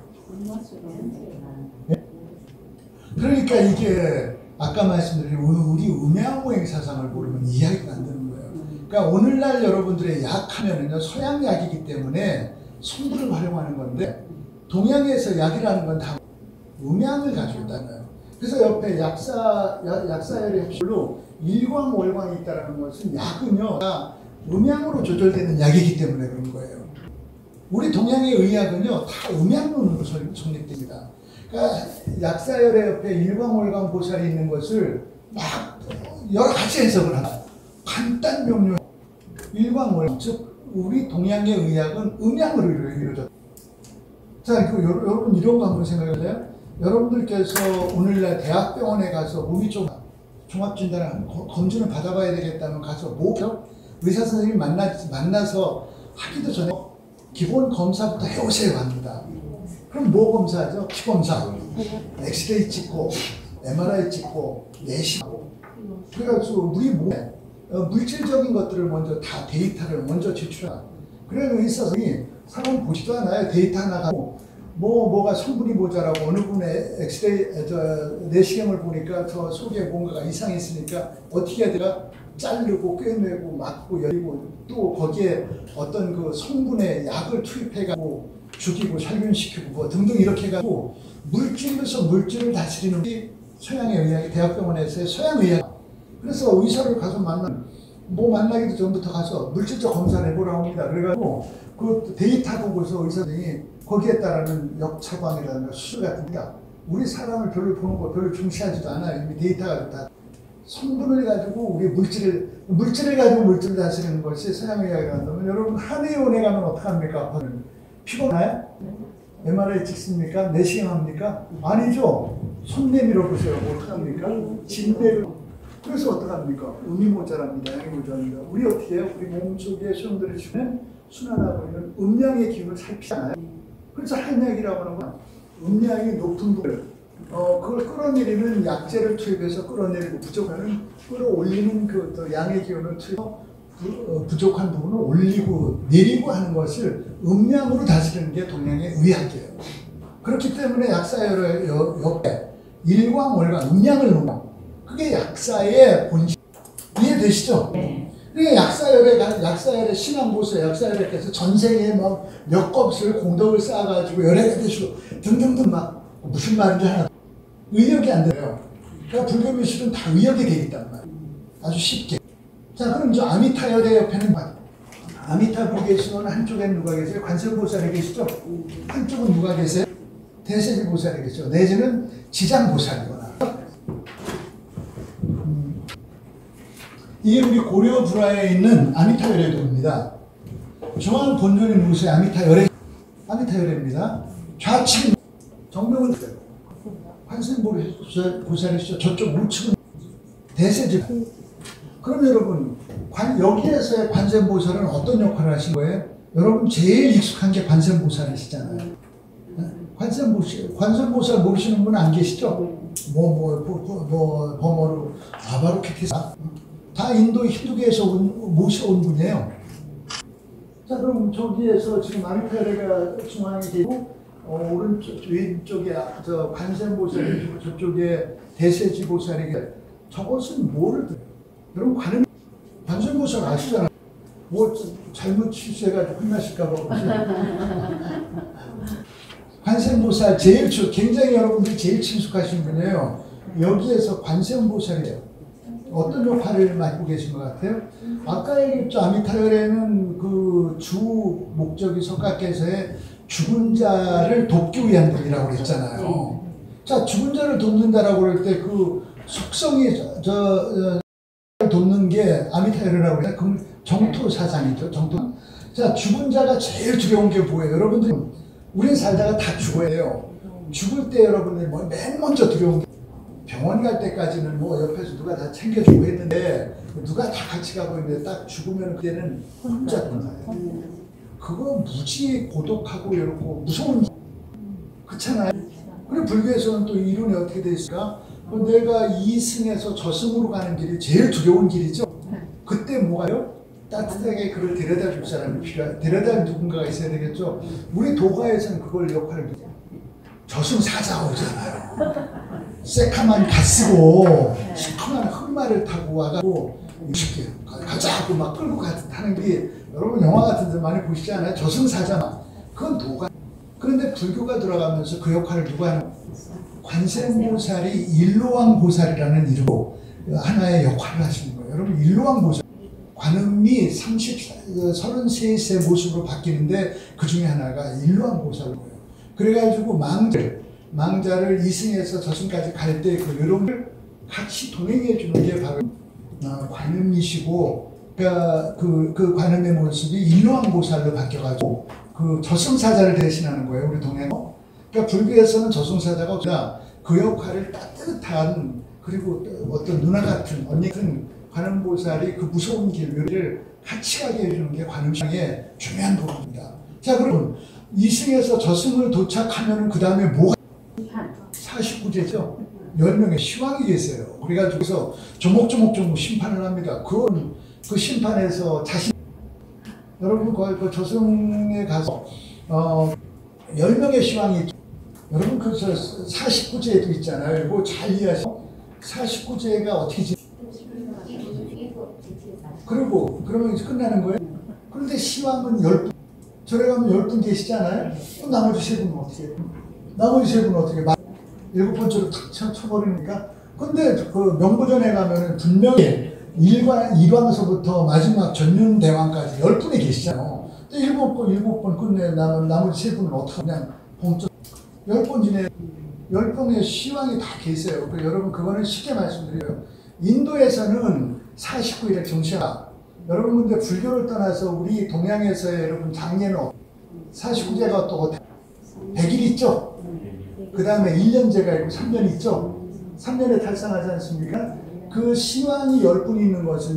그러니까 이게 아까 말씀드린 우리 음양오행 사상을 모르면 이해가 안 되는 거예요. 그러니까 오늘날 여러분들의 약하면은요 서양 약이기 때문에 성분을 활용하는 건데 동양에서 약이라는 건 다 음양을 가지고 있다는 거예요. 그래서 옆에 약사열의 흡수로 일광월광이 있다는 것은 약은요 음양으로 조절되는 약이기 때문에 그런 거예요. 우리 동양의 의학은요, 다 음양론으로 성립됩니다. 그러니까 약사열의 옆에 일광월광 보살이 있는 것을 막 여러 가지 해석을 한다. 간단 명료 일광월광, 즉 우리 동양의 의학은 음양으로 이루어졌다. 자, 여러분 이런 거 한번 생각해보세요. 여러분들께서 오늘날 대학병원에 가서 몸이 좀 종합진단을 검진을 받아봐야 되겠다면 가서 뭐 의사 선생님 만나서 하기도 전에 기본 검사부터 해오세요 합니다. 그럼 뭐 검사하죠? 피검사, 엑스레이 찍고, MRI 찍고, 내시하고. 그래가지고 우리 몸에 물질적인 것들을 먼저 다 데이터를 먼저 제출하고. 그래서 의사 선생님이 사람 보지도 않아요. 데이터 하나 가지고 뭐가 성분이 모자라고 어느 분의 엑스레이 내시경을 보니까 저 속에 뭔가가 이상이 있으니까 어떻게 해야 되나 자르고 꿰매고 막고 열리고 또 거기에 어떤 그 성분의 약을 투입해가지고 죽이고 살균시키고 뭐 등등 이렇게 해가지고 물질로서 물질을 다스리는 게 서양의 의학이 대학병원에서의 서양의학. 그래서 의사를 가서 만나기도 전부터 가서 물질적 검사를 해보라고 합니다. 그래가지고 그 데이터 보고서 의사 선생님이 거기에 따르는 역차광이라든가 수술 같은 게 우리 사람을 별로 보는 거 별로 중시하지도 않아요. 이미 데이터가 다 성분을 가지고 우리 물질을 가지고 물질을 다스리는 것이 서양의학이라고 한다면 여러분 한의원에 가면 어떡합니까? 피곤해요? MRI 찍습니까? 내시경 합니까? 아니죠. 손 내밀어 보세요. 어떡합니까? 진대를. 그래서 어떡합니까? 음이 모자랍니다. 양이 모자랍니다. 우리 어떻게 해요? 우리 몸속에 수용들을 주면 순환하고 있는 음양의 기운을 살피잖아요. 그래서 한약이라고 하는 건 음양이 높은 부분을 그걸 끌어내리는 약재를 투입해서 끌어내리고 부족하면 끌어올리는 그 양의 기운을 투입해서 부족한 부분을 올리고 내리고 하는 것을 음양으로 다스리는 게 동양의 의학이에요. 그렇기 때문에 약사열의 옆에 일광월광 음양을 놓는 그게 약사의 본질. 이해되시죠? 네. 그러니까 약사열의 신앙보수, 약사열에서 전 세계에 막 몇 겁을 공덕을 쌓아가지고 열애가 되시고 등등등 막 무슨 말인지 하나 의역이 안 돼요. 그러니까 불교 미술은 다 의역이 되어 있단 말이에요. 아주 쉽게. 자, 그럼 저 아미타열의 옆에는 아미타 불계시는 한쪽엔 누가 계세요? 관세음보살이 계시죠? 한쪽은 누가 계세요? 대세지보살이 계시죠? 내지는 지장보살이거나. 이게 우리 고려 불화에 있는 아미타열의 도입니다. 중앙 본尊이 누구세요? 아미타열입니다. 좌측은 정명은 관세음보살이시죠? 저쪽 우측은 대세지. 그럼 여러분 여기에서의 관세음보살은 어떤 역할을 하신 거예요? 여러분 제일 익숙한 게 관세음보살이시잖아요. 관세음보살 모르시는 분 안 계시죠? 버머루 아바루키티사 다 인도 힌두교에서 모셔온 분이에요. 자, 그럼 저기에서 지금 아미타열가 중앙에 계시고 오른쪽 왼쪽에 저 관세음보살이 저쪽에 대세지보살이 저것은 뭐를 들어요? 여러분 관세음보살 아시잖아요. 뭐 잘못 취소해가지고 혼나실까봐 관세음보살 굉장히 여러분들이 제일 친숙하신 분이에요. 여기에서 관세음보살이에요. 어떤 역할을 맡고 계신 것 같아요? 아까 얘기했죠. 아미타열에는 그 주 목적이 석가께서의 죽은 자를 돕기 위한 분이라고 그랬잖아요. 자, 죽은 자를 돕는다라고 그럴 때 그 속성이 돕는 게 아미타열이라고 해요. 그럼 정토 사상이죠. 정토. 자, 죽은 자가 제일 두려운 게 뭐예요? 여러분들 우린 살다가 다 죽어야 돼요. 죽을 때 여러분들 맨 먼저 두려운 게 병원 갈 때까지는 뭐 옆에서 누가 다 챙겨주고 했는데 누가 다 같이 가고 있는데 딱 죽으면 그때는 혼자 돌아가요. 그거 무지 고독하고 이렇고 무서운 그렇잖아요. 그리고 불교에서는 또 이론이 어떻게 돼 있을까? 내가 이승에서 저승으로 가는 길이 제일 두려운 길이죠. 그때 뭐가요? 따뜻하게 그를 데려다 줄 사람이 필요해요. 데려다 줄 누군가가 있어야 되겠죠. 우리 도가에서는 그걸 역할을 저승사자 오잖아요. 새카만 갓 쓰고 시커먼 흑마를 타고 와가지고 쉽게 가자고 막 끌고 가는 게 여러분 영화 같은 데 많이 보시지 않아요? 저승사자. 그건 도가. 그런데 불교가 들어가면서 그 역할을 누가 하는 관세음보살이 일로왕보살이라는 이름으로 하나의 역할을 하시는 거예요. 여러분 일로왕보살. 관음이 33세 모습으로 바뀌는데 그 중에 하나가 일로암보살이에요. 그래가지고 망자를 이승에서 저승까지 갈 때 그 여러분을 같이 동행해 주는 게 바로 관음이시고, 그러니까 그 관음의 모습이 일로암보살로 바뀌어가지고 그 저승사자를 대신하는 거예요, 우리 동행. 그러니까 불교에서는 저승사자가 그 역할을 따뜻한, 그리고 어떤 누나 같은 언니 같은 관음보살이 그 무서운 길을 같이 가게 해주는 게 관음상의 중요한 부분입니다. 자, 그럼 이승에서 저승을 도착하면 그 다음에 뭐가 49제죠. 10명의 시왕이 계세요. 그래가지고서 조목조목 심판을 합니다. 그 심판에서 여러분 그 저승에 가서 10명의 시왕이, 여러분 그 49제도 있잖아요. 이거 잘 이해하세요. 49제가 어떻게 그리고 그러면 이제 끝나는 거예요. 그런데 시왕은 10분, 절에 가면 10분 계시잖아요. 그럼 나머지 3분은 어떻게 해요? 나머지 3분은 어떻게 해요? 7번째로 탁 쳐버리니까. 근데 그 명보전에 가면은 분명히 일왕서부터 마지막 전륜대왕까지 10분이 계시잖아요. 7번 끝내 나머지 3분은 어떻게 그냥 봉점 10번 지내 10번의 시왕이 다 계세요. 그러니까 여러분 그거는 쉽게 말씀드려요. 인도에서는 49일의 정시야. 여러분 근데 불교를 떠나서 우리 동양에서의 여러분 장례는 49제가 또 100일 있죠? 그 다음에 1년제가 있고 3년 있죠? 3년에 탈상하지 않습니까? 그 시왕이 10분이 있는 것은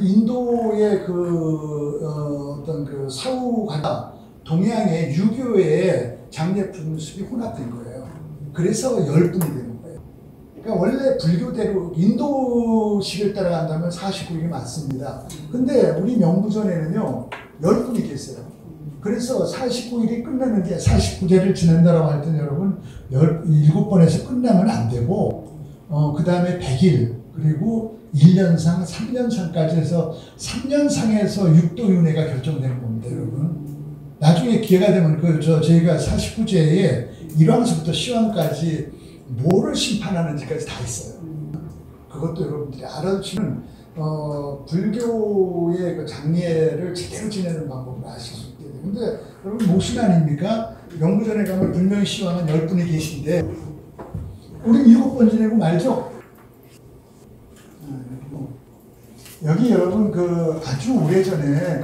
인도의 어떤 그 사후가 동양의 유교의 장례 풍습이 혼합된 거예요. 그래서 10분이 되는 거예요. 그러니까 원래 불교대로 인도식을 따라간다면 49일이 맞습니다. 근데 우리 명부전에는요 10분이 계세요. 그래서 49일이 끝나는 게 49제를 지낸다라고 할 때는 여러분 17번에서 끝나면 안 되고 그 다음에 100일 그리고 1년상 3년상까지 해서 3년상에서 육도윤회가 결정되는 겁니다. 여러분 나중에 기회가 되면 저희가 49제에 일왕서부터 시왕까지 뭐를 심판하는지까지 다 있어요. 그것도 여러분들이 알아두시면 불교의 그 장례를 제대로 지내는 방법을 아실 수 있게 돼요. 근데 여러분 모신 아닙니까? 명부전에 가면 분명히 시왕은 10분이 계신데 우리 7번 지내고 말죠? 여기 여러분 그 아주 오래전에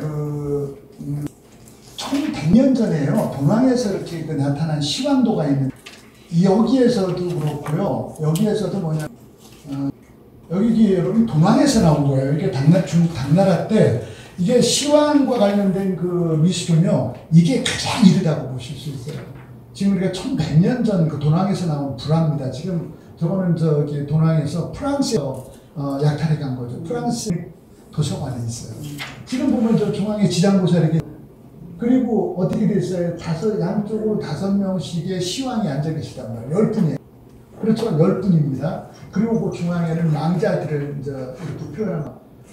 1100년 전에요. 동왕에서 이렇게 나타난 시왕도가 있는, 여기에서도 그렇고요. 여기에서도 뭐냐, 여기 여러분 동왕에서 나온 거예요. 이게 중국 당나라 때 이게 시왕과 관련된 그 미술은요, 이게 가장 이르다고 보실 수 있어요. 지금 우리가 1100년 전 그 동왕에서 나온 불화입니다. 지금 저거는 저기 동왕에서 프랑스에서 약탈해 간 거죠. 프랑스 도서관에 있어요. 지금 보면 저 중앙에 지장보살에게, 그리고 어떻게 됐어요? 양쪽으로 5명씩의 시왕이 앉아 계시단 말이에요. 10분이에요. 그렇죠? 10분입니다. 그리고 그 중앙에는 망자들을 이제 이렇게 표현하는.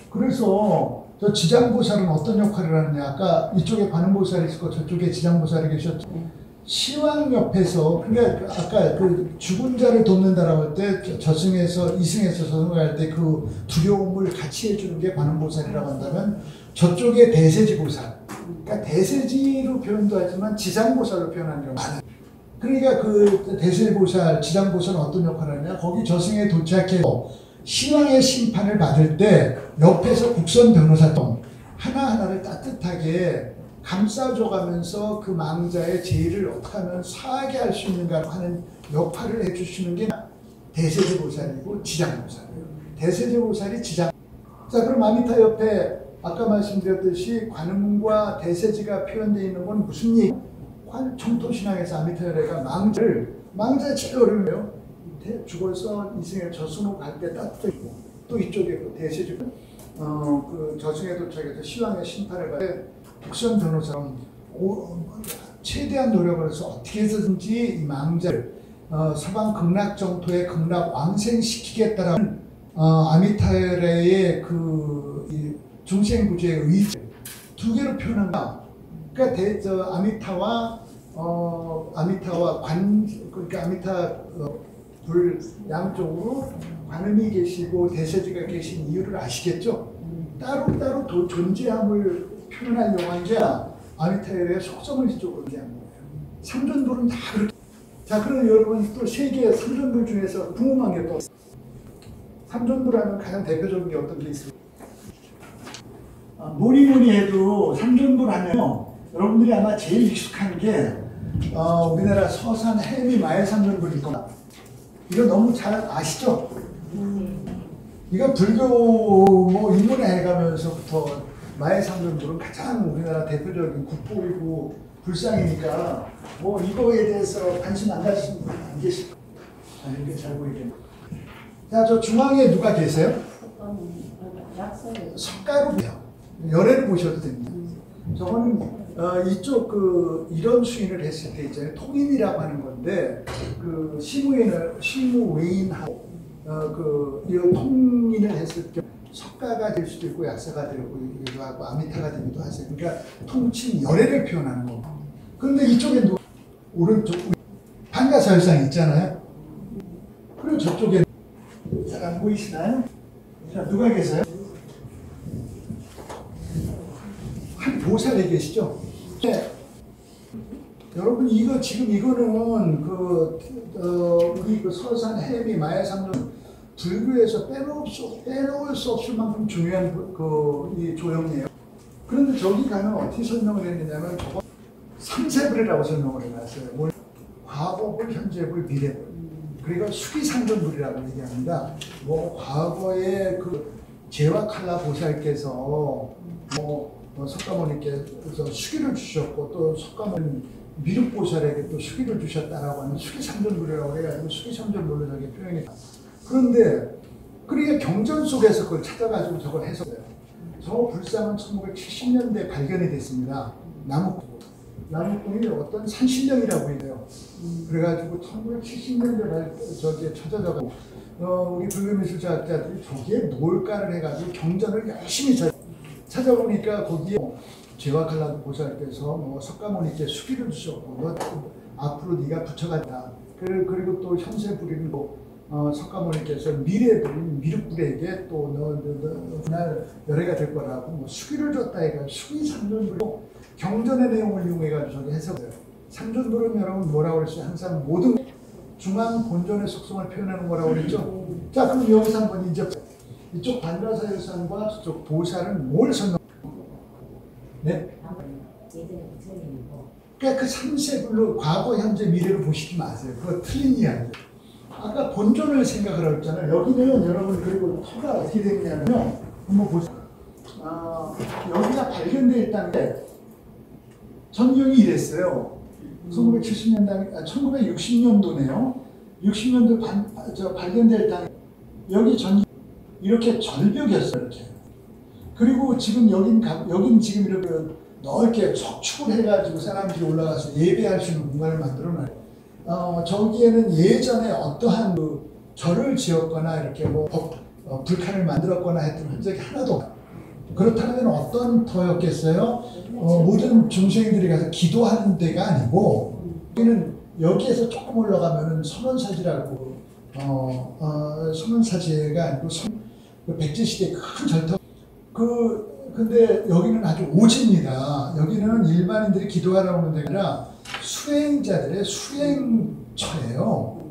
그래서 저 지장보살은 어떤 역할을 하느냐. 아까 이쪽에 관음보살이 있고 저쪽에 지장보살이 계셨죠. 시왕 옆에서, 그러니까 아까 그 죽은 자를 돕는다라고 할 때 저승에서 이승에서 저승을 갈 때 그 두려움을 같이 해주는 게 관음보살이라고 한다면 저쪽에 대세지보살, 그러니까 대세지로 표현도 하지만 지장보살로 표현하는 경우가 많아요. 그러니까 그 대세보살, 지장보살은 어떤 역할을 하냐, 거기 저승에 도착해서 시왕의 심판을 받을 때 옆에서 국선 변호사처럼 하나하나를 따뜻하게 감싸줘가면서 그 망자의 죄를 어떻게 하면 사하게 할 수 있는가 하는 역할을 해주시는 게 대세제보살이고 지장보살이에요. 대세제보살이 지장. 자, 그럼 아미타 옆에 아까 말씀드렸듯이 관음과 대세지가 표현되어 있는 건 무슨 얘기? 정토신앙에서 아미타열애가 망자 제일 어려워요. 죽어서 이승에 저승으로 갈 때 따뜻하고, 또 이쪽에 그 대세지, 그 저승에 도착해서 시왕의 심판을 받을 때 국선 변호사는 최대한 노력을 해서 어떻게 해서든지 이 망자를 서방 극락 정토에 극락 왕생시키겠다라는 아미타열의 그 중생구제의 의지 두 개로 표현한다. 그러니까 아미타와 그러니까 아미타 불 양쪽으로 관음이 계시고 대세지가 계신 이유를 아시겠죠? 따로 존재함을 표현한 용어인지야 아미타열의 속성을 이쪽으로 얘기한 거예요. 삼존불은 다 그렇게. 자, 그럼 여러분 또 세계 삼존불 중에서 궁금한 게 또 삼존불하면 가장 대표적인 게 어떤 게 있을까요? 뭐니 해도 삼존불 하면 여러분들이 아마 제일 익숙한 게 우리나라 서산 해미 마의 삼존불일 겁니다. 이거 너무 잘 아시죠? 이거 불교 뭐 인문에 해가면서부터 마의 삼존불은 가장 우리나라 대표적인 국보이고 불상이니까 뭐 이거에 대해서 관심 안 가지신 분 안 계실 거예요. 이게 잘 보이겠네요. 자, 저 중앙에 누가 계세요? 석가루요. 열애를 보셔도 됩니다. 저거는 이쪽 이런 수인을 했을 때 있잖아요. 통인이라고 하는 건데 그 시무웨인하고 이 통인을 했을 때 석가가 될 수도 있고 약사가 되기도 하고 아미타가 되기도 하세요. 그러니까 통칭 열애를 표현하는 겁니다. 그런데 이쪽에 오른쪽 판가설상 있잖아요. 그리고 저쪽에 잘 안 보이시나요? 자, 누가 계세요? 한 보살에 계시죠? 네. 여러분 이거 지금 이거는 우리 그 서산 해미 마야삼존 불교에서 빼놓을 수 없을 만큼 중요한 이 조형이에요. 그런데 저기 가면 어떻게 설명을 했느냐면 저거 삼세불이라고 설명을 해놨어요. 과거불, 현재불, 미래불. 그리고 수기상존불이라고 얘기합니다. 뭐 과거에 그 제와칼라 보살께서 석가모니께서 수기를 주셨고 또 석가모니 미륵보살에게 또 수기를 주셨다라고 하는 수기상존불이라고 해가지고 수기상존불로 저게 표현이. 그런데 그러니까 경전 속에서 그걸 찾아가지고 저걸 해석해요. 저 불상은 1970년대에 발견이 됐습니다. 나무꾼이 어떤 산신령이라고 해요. 그래가지고 1970년대 저기에 찾아져가지고 우리 불교미술자학자들이 저기에 뭘까를 해가지고 경전을 열심히 찾아보니까 거기에 제와칼라 보살께서 석가모니께 수기를 주셨고 너 앞으로 네가 부처가다. 그리고 또 현세 불인 석가모니께서 미래 불인 미륵불에게 또 너 열애가 될 거라고 수기를 줬다 해가 수기 삼존불로 경전의 내용을 이용해가지고 저기 해석해요. 삼존불은 여러분 뭐라고 그랬어요? 항상 모든 중앙 본존의 속성을 표현하는 거라고 그랬죠? 자, 그럼 여기서 한번 이제 이쪽 반가사유산과 저쪽 보살은 뭘 설명? 네? 그러니까 그 삼세불로 과거, 현재, 미래를 보시지 마세요. 그거 틀린 이야기예요. 아까 본존을 생각을 했잖아요. 여기는 여러분 그리고 터가 어떻게 됐냐면 한번 보세요. 여기가 발견될 당시에 전경이 이랬어요. 1960년도네요. 60년도 발견될 당에 여기 전기 이렇게 절벽이었어요. 이렇게. 그리고 지금 여긴 지금 이렇게 넓게 석축을 해가지고 사람들이 올라가서 예배할 수 있는 공간을 만들어놔요. 저기에는 예전에 어떠한 절을 지었거나 이렇게 불칸을 만들었거나 했던 흔적이 하나도 없어요. 그렇다면 어떤 터였겠어요? 모든 중생들이 가서 기도하는 데가 아니고 여기에서 조금 올라가면은 선원사지라고 선원사지가 아니고 백제시대 큰 절터. 근데 여기는 아주 오지입니다. 여기는 일반인들이 기도하러 오는 데가 아니라 수행자들의 수행처예요.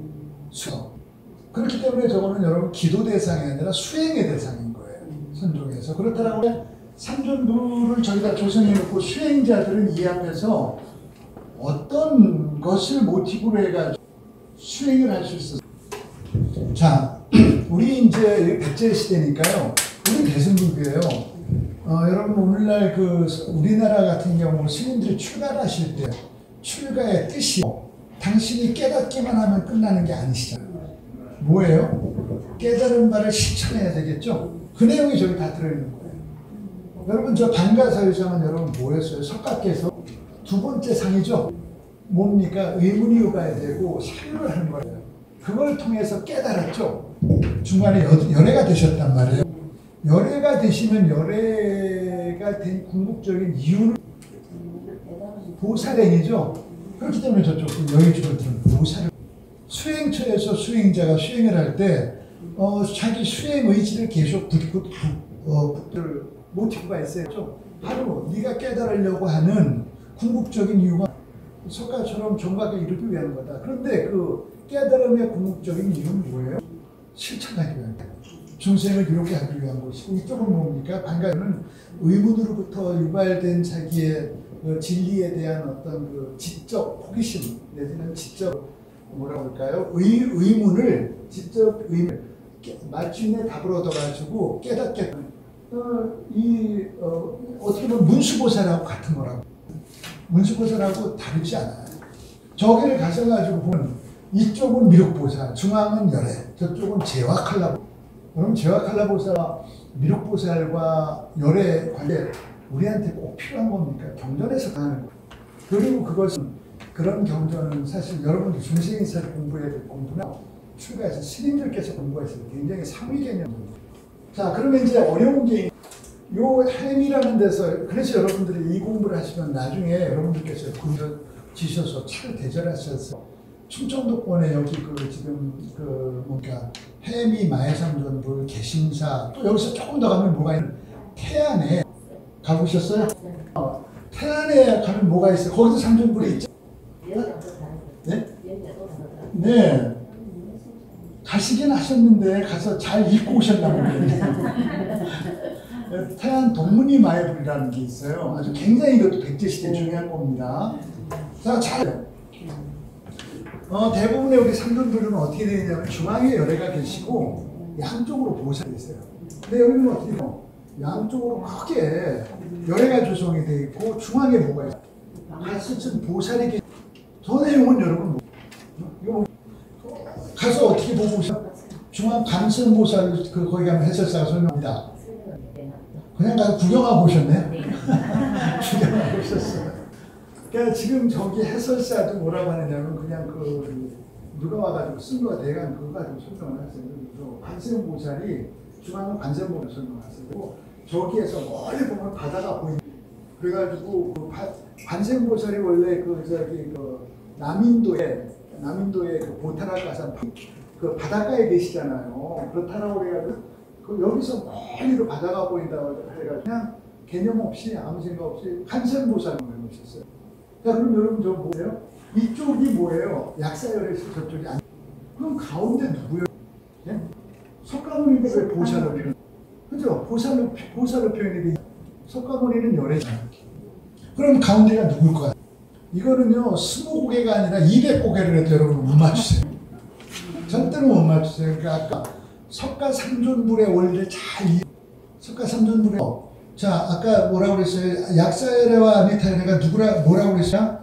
그렇기 때문에 저거는 여러분 기도 대상이 아니라 수행의 대상인 거예요. 선종에서. 그렇다면 삼존불을 저기다 조성해 놓고 수행자들은 이 앞에서 어떤 것을 모티브로 해가지고 수행을 할 수 있어요. 자, 우리 이제 백제 시대니까요. 우리 대승불교예요. 여러분 오늘날 우리나라 같은 경우 스님들이 출가를 하실 때 출가의 뜻이 당신이 깨닫기만 하면 끝나는 게 아니시잖아요. 뭐예요? 깨달은 바를 실천해야 되겠죠? 그 내용이 저기 다 들어있는 거예요. 여러분 저 반가사유상은 여러분 뭐였어요? 석가께서 두 번째 상이죠? 뭡니까? 의문이유가 되고 사유를 하는 거예요. 그걸 통해서 깨달았죠? 중간에 열애가 되셨단 말이에요. 열애가 되시면 열애가 된 궁극적인 이유는 보살행이죠? 그렇기 때문에 저쪽 여의주를 들은 보살행. 수행처에서 수행자가 수행을 할 때 자기 수행 의지를 계속 모티브가 있어요. 바로 네가 깨달으려고 하는 궁극적인 이유가 석가처럼 종각에 이르기 위한 거다. 그런데 그 깨달음의 궁극적인 이유는 뭐예요? 실천하기 위한 거예요. 중생을 이롭게 하기 위한 것이고, 이쪽은 뭡니까? 반가는 의문으로부터 유발된 자기의 그 진리에 대한 어떤 그 지적 호기심 내지는 지적 뭐라고 할까요? 의문을 지적 의문 마침내 답을 얻어가지고 깨닫게 어떻게 보면 문수보살하고 같은 거라고. 문수보살하고 다르지 않아요. 저기를 가셔가지고 보면 이쪽은 미륵보살, 중앙은 열애, 저쪽은 제와칼라. 그럼 제와칼라보살과 미륵보살과 열애 관계 우리한테 꼭 필요한 겁니까? 경전에서 하는 거예요. 그리고 그것은 그런 경전은 사실 여러분들 중생에서 공부해야 될 공부나 출가해서 스님들께서 공부했을 때 굉장히 상위 개념입니다. 자, 그러면 이제 어려운 게 요 햄이라는 데서, 그래서 여러분들이 이 공부를 하시면 나중에 여러분들께서 지셔서 차를 대절하셔서 충청도권에 여기 그 지금 그 뭔가 햄이 마해상전불 개심사 또 여기서 조금 더 가면 뭐가 있는 태안에 가보셨어요? 태안에 가면 뭐가 있어요? 거기도 상전불이 있죠? 네? 네. 가시긴 하셨는데 가서 잘 잊고 오셨나 보네요. 태안 동문이 마해불이라는 게 있어요. 아주 굉장히 이것도 백제시대 중요한 겁니다. 자, 잘. 대부분의 우리 상전불은 어떻게 되냐면 중앙에 열애가 계시고 양쪽으로 보살이 있어요. 근데 여기는 어떻게 돼요? 양쪽으로 크게 열애가 조성이 되어 있고 중앙에 뭐가 있어요? 가스층 보살이 계시고 저 내용은 여러분 이거 가서 어떻게 보고 오셔요? 중앙 감선보살 거기 가면 해설사가 설명합니다. 그냥 가서 구경하고 오셨네? 구경하고 오셨어요. 그러니까 지금 저기 해설사도 뭐라고 하느냐면 그냥 누가 와가지고 쓴 거가 대강 그거 가지고 설명을 하세요. 그래서 관세음보살이 중앙은 관세음보살 설명하세요. 저기에서 멀리 보면 바다가 보이는. 그래가지고 관세음보살이 원래 남인도의 그 보타라가산 그 바닷가에 계시잖아요. 그렇다라고 그래가지고 여기서 멀리로 바다가 보인다고 해가지고 그냥 개념 없이 아무 생각 없이 관세음보살을 해놓으셨어요. 자, 그럼 여러분 저 뭐예요? 이쪽이 뭐예요? 약사열애시 저쪽이 아니. 그럼 가운데 누구예요? 네? 석가모니인데 왜 보살로 표현? 그죠? 보살로 표현이 돼. 석가모니는 열애잖아요. 그럼 가운데가 누굴 것 같아요? 이거는요 20고개가 아니라 200고개를 해도 여러분 못 맞추세요. 절대로 못 맞추세요. 그러니까 아까 석가삼존불의 원리를 잘 석가삼존불의 자, 아까 뭐라고 그랬어요? 약사열애와 아미타열애가 뭐라고 그랬어요?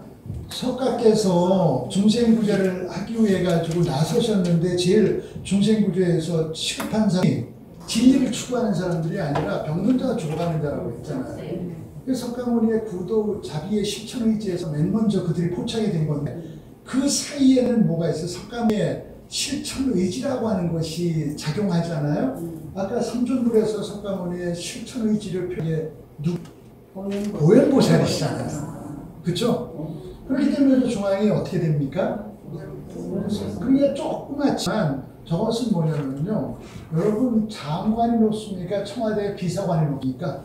석가께서 중생구제를 하기 위해 가지고 나서셨는데 제일 중생구제에서 취급한 사람이 진리를 추구하는 사람들이 아니라 병든자가 죽어가는 자라고 했잖아요. 그래서 석가모니의 구도 자비의 실천의지에서 맨 먼저 그들이 포착이 된 건데 그 사이에는 뭐가 있어요? 석가모니의 실천의지라고 하는 것이 작용하잖아요. 아까 삼존불에서 석가모니의 실천의지를 표현해 고현보살이시잖아요. 그렇죠? 그렇기 때문에 중앙이 어떻게 됩니까? 그게 조그맣지만 저것은 뭐냐면요. 여러분 장관이 높습니까? 청와대 비서관이 높습니까?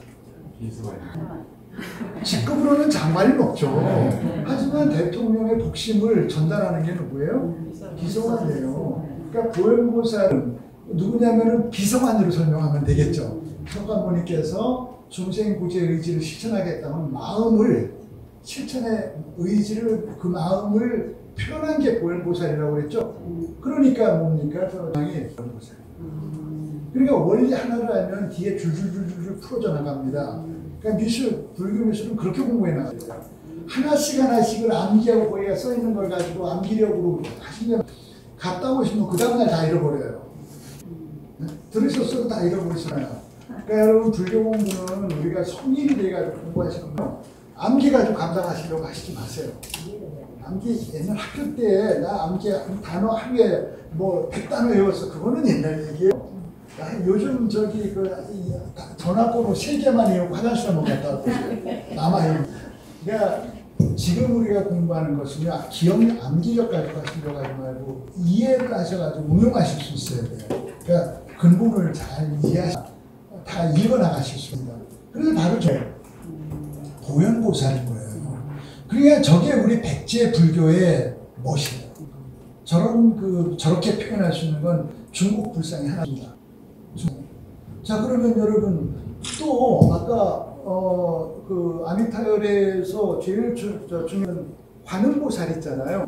직급으로는 장관이 높죠. 하지만 대통령의 복심을 전달하는 게 누구예요? 비서관이에요. 그러니까 고현보살은 누구냐면은 비서관으로 설명하면 되겠죠. 석가모니께서 중생구제 의지를 실천하겠다는 마음을 실천의 의지를 그 마음을 표현한 게 고현보살이라고 그랬죠. 그러니까 뭡니까? 저 장이 고현보살. 그러니까 원리 하나를 알면 뒤에 줄줄줄줄 풀어져 나갑니다. 그러니까 불교 미술은 그렇게 공부해 나가요. 하나씩을 암기하고 거기가 써 있는 걸 가지고 암기력으로 하시면 갔다 오시면 그 다음날 다 잃어버려요. 들으셨어도 다 잃어버리잖아요. 그러니까 여러분 불교 공부는 우리가 성인이 돼가지고 공부하시는 거 암기 가지고 감당하시려고 하시지 마세요. 암기 옛날 학교 때 나 암기 단어 하루에 뭐 100단어 외웠어. 그거는 옛날 얘기예요. 요즘 저기 전화번호 3개만 외우고 화장실 한번 갔다 왔거든요. 남아요. 그러니까 지금 우리가 공부하는 것은요, 암기력 가지고 하시려고 하지 말고 이해를 하셔가지고 응용하실 수 있어야 돼요. 그러니까 근본을 잘 이해하셔 다 읽어나가실 수 있습니다. 그래서 바로 보현보살인 거예요. 그러니까 저게 우리 백제 불교의 멋이에요. 저렇게 표현할 수 있는 건 중국 불상이 하나입니다. 자, 그러면 여러분 또 아까 그 아미타열에서 제일 중요한 관음보살 있잖아요.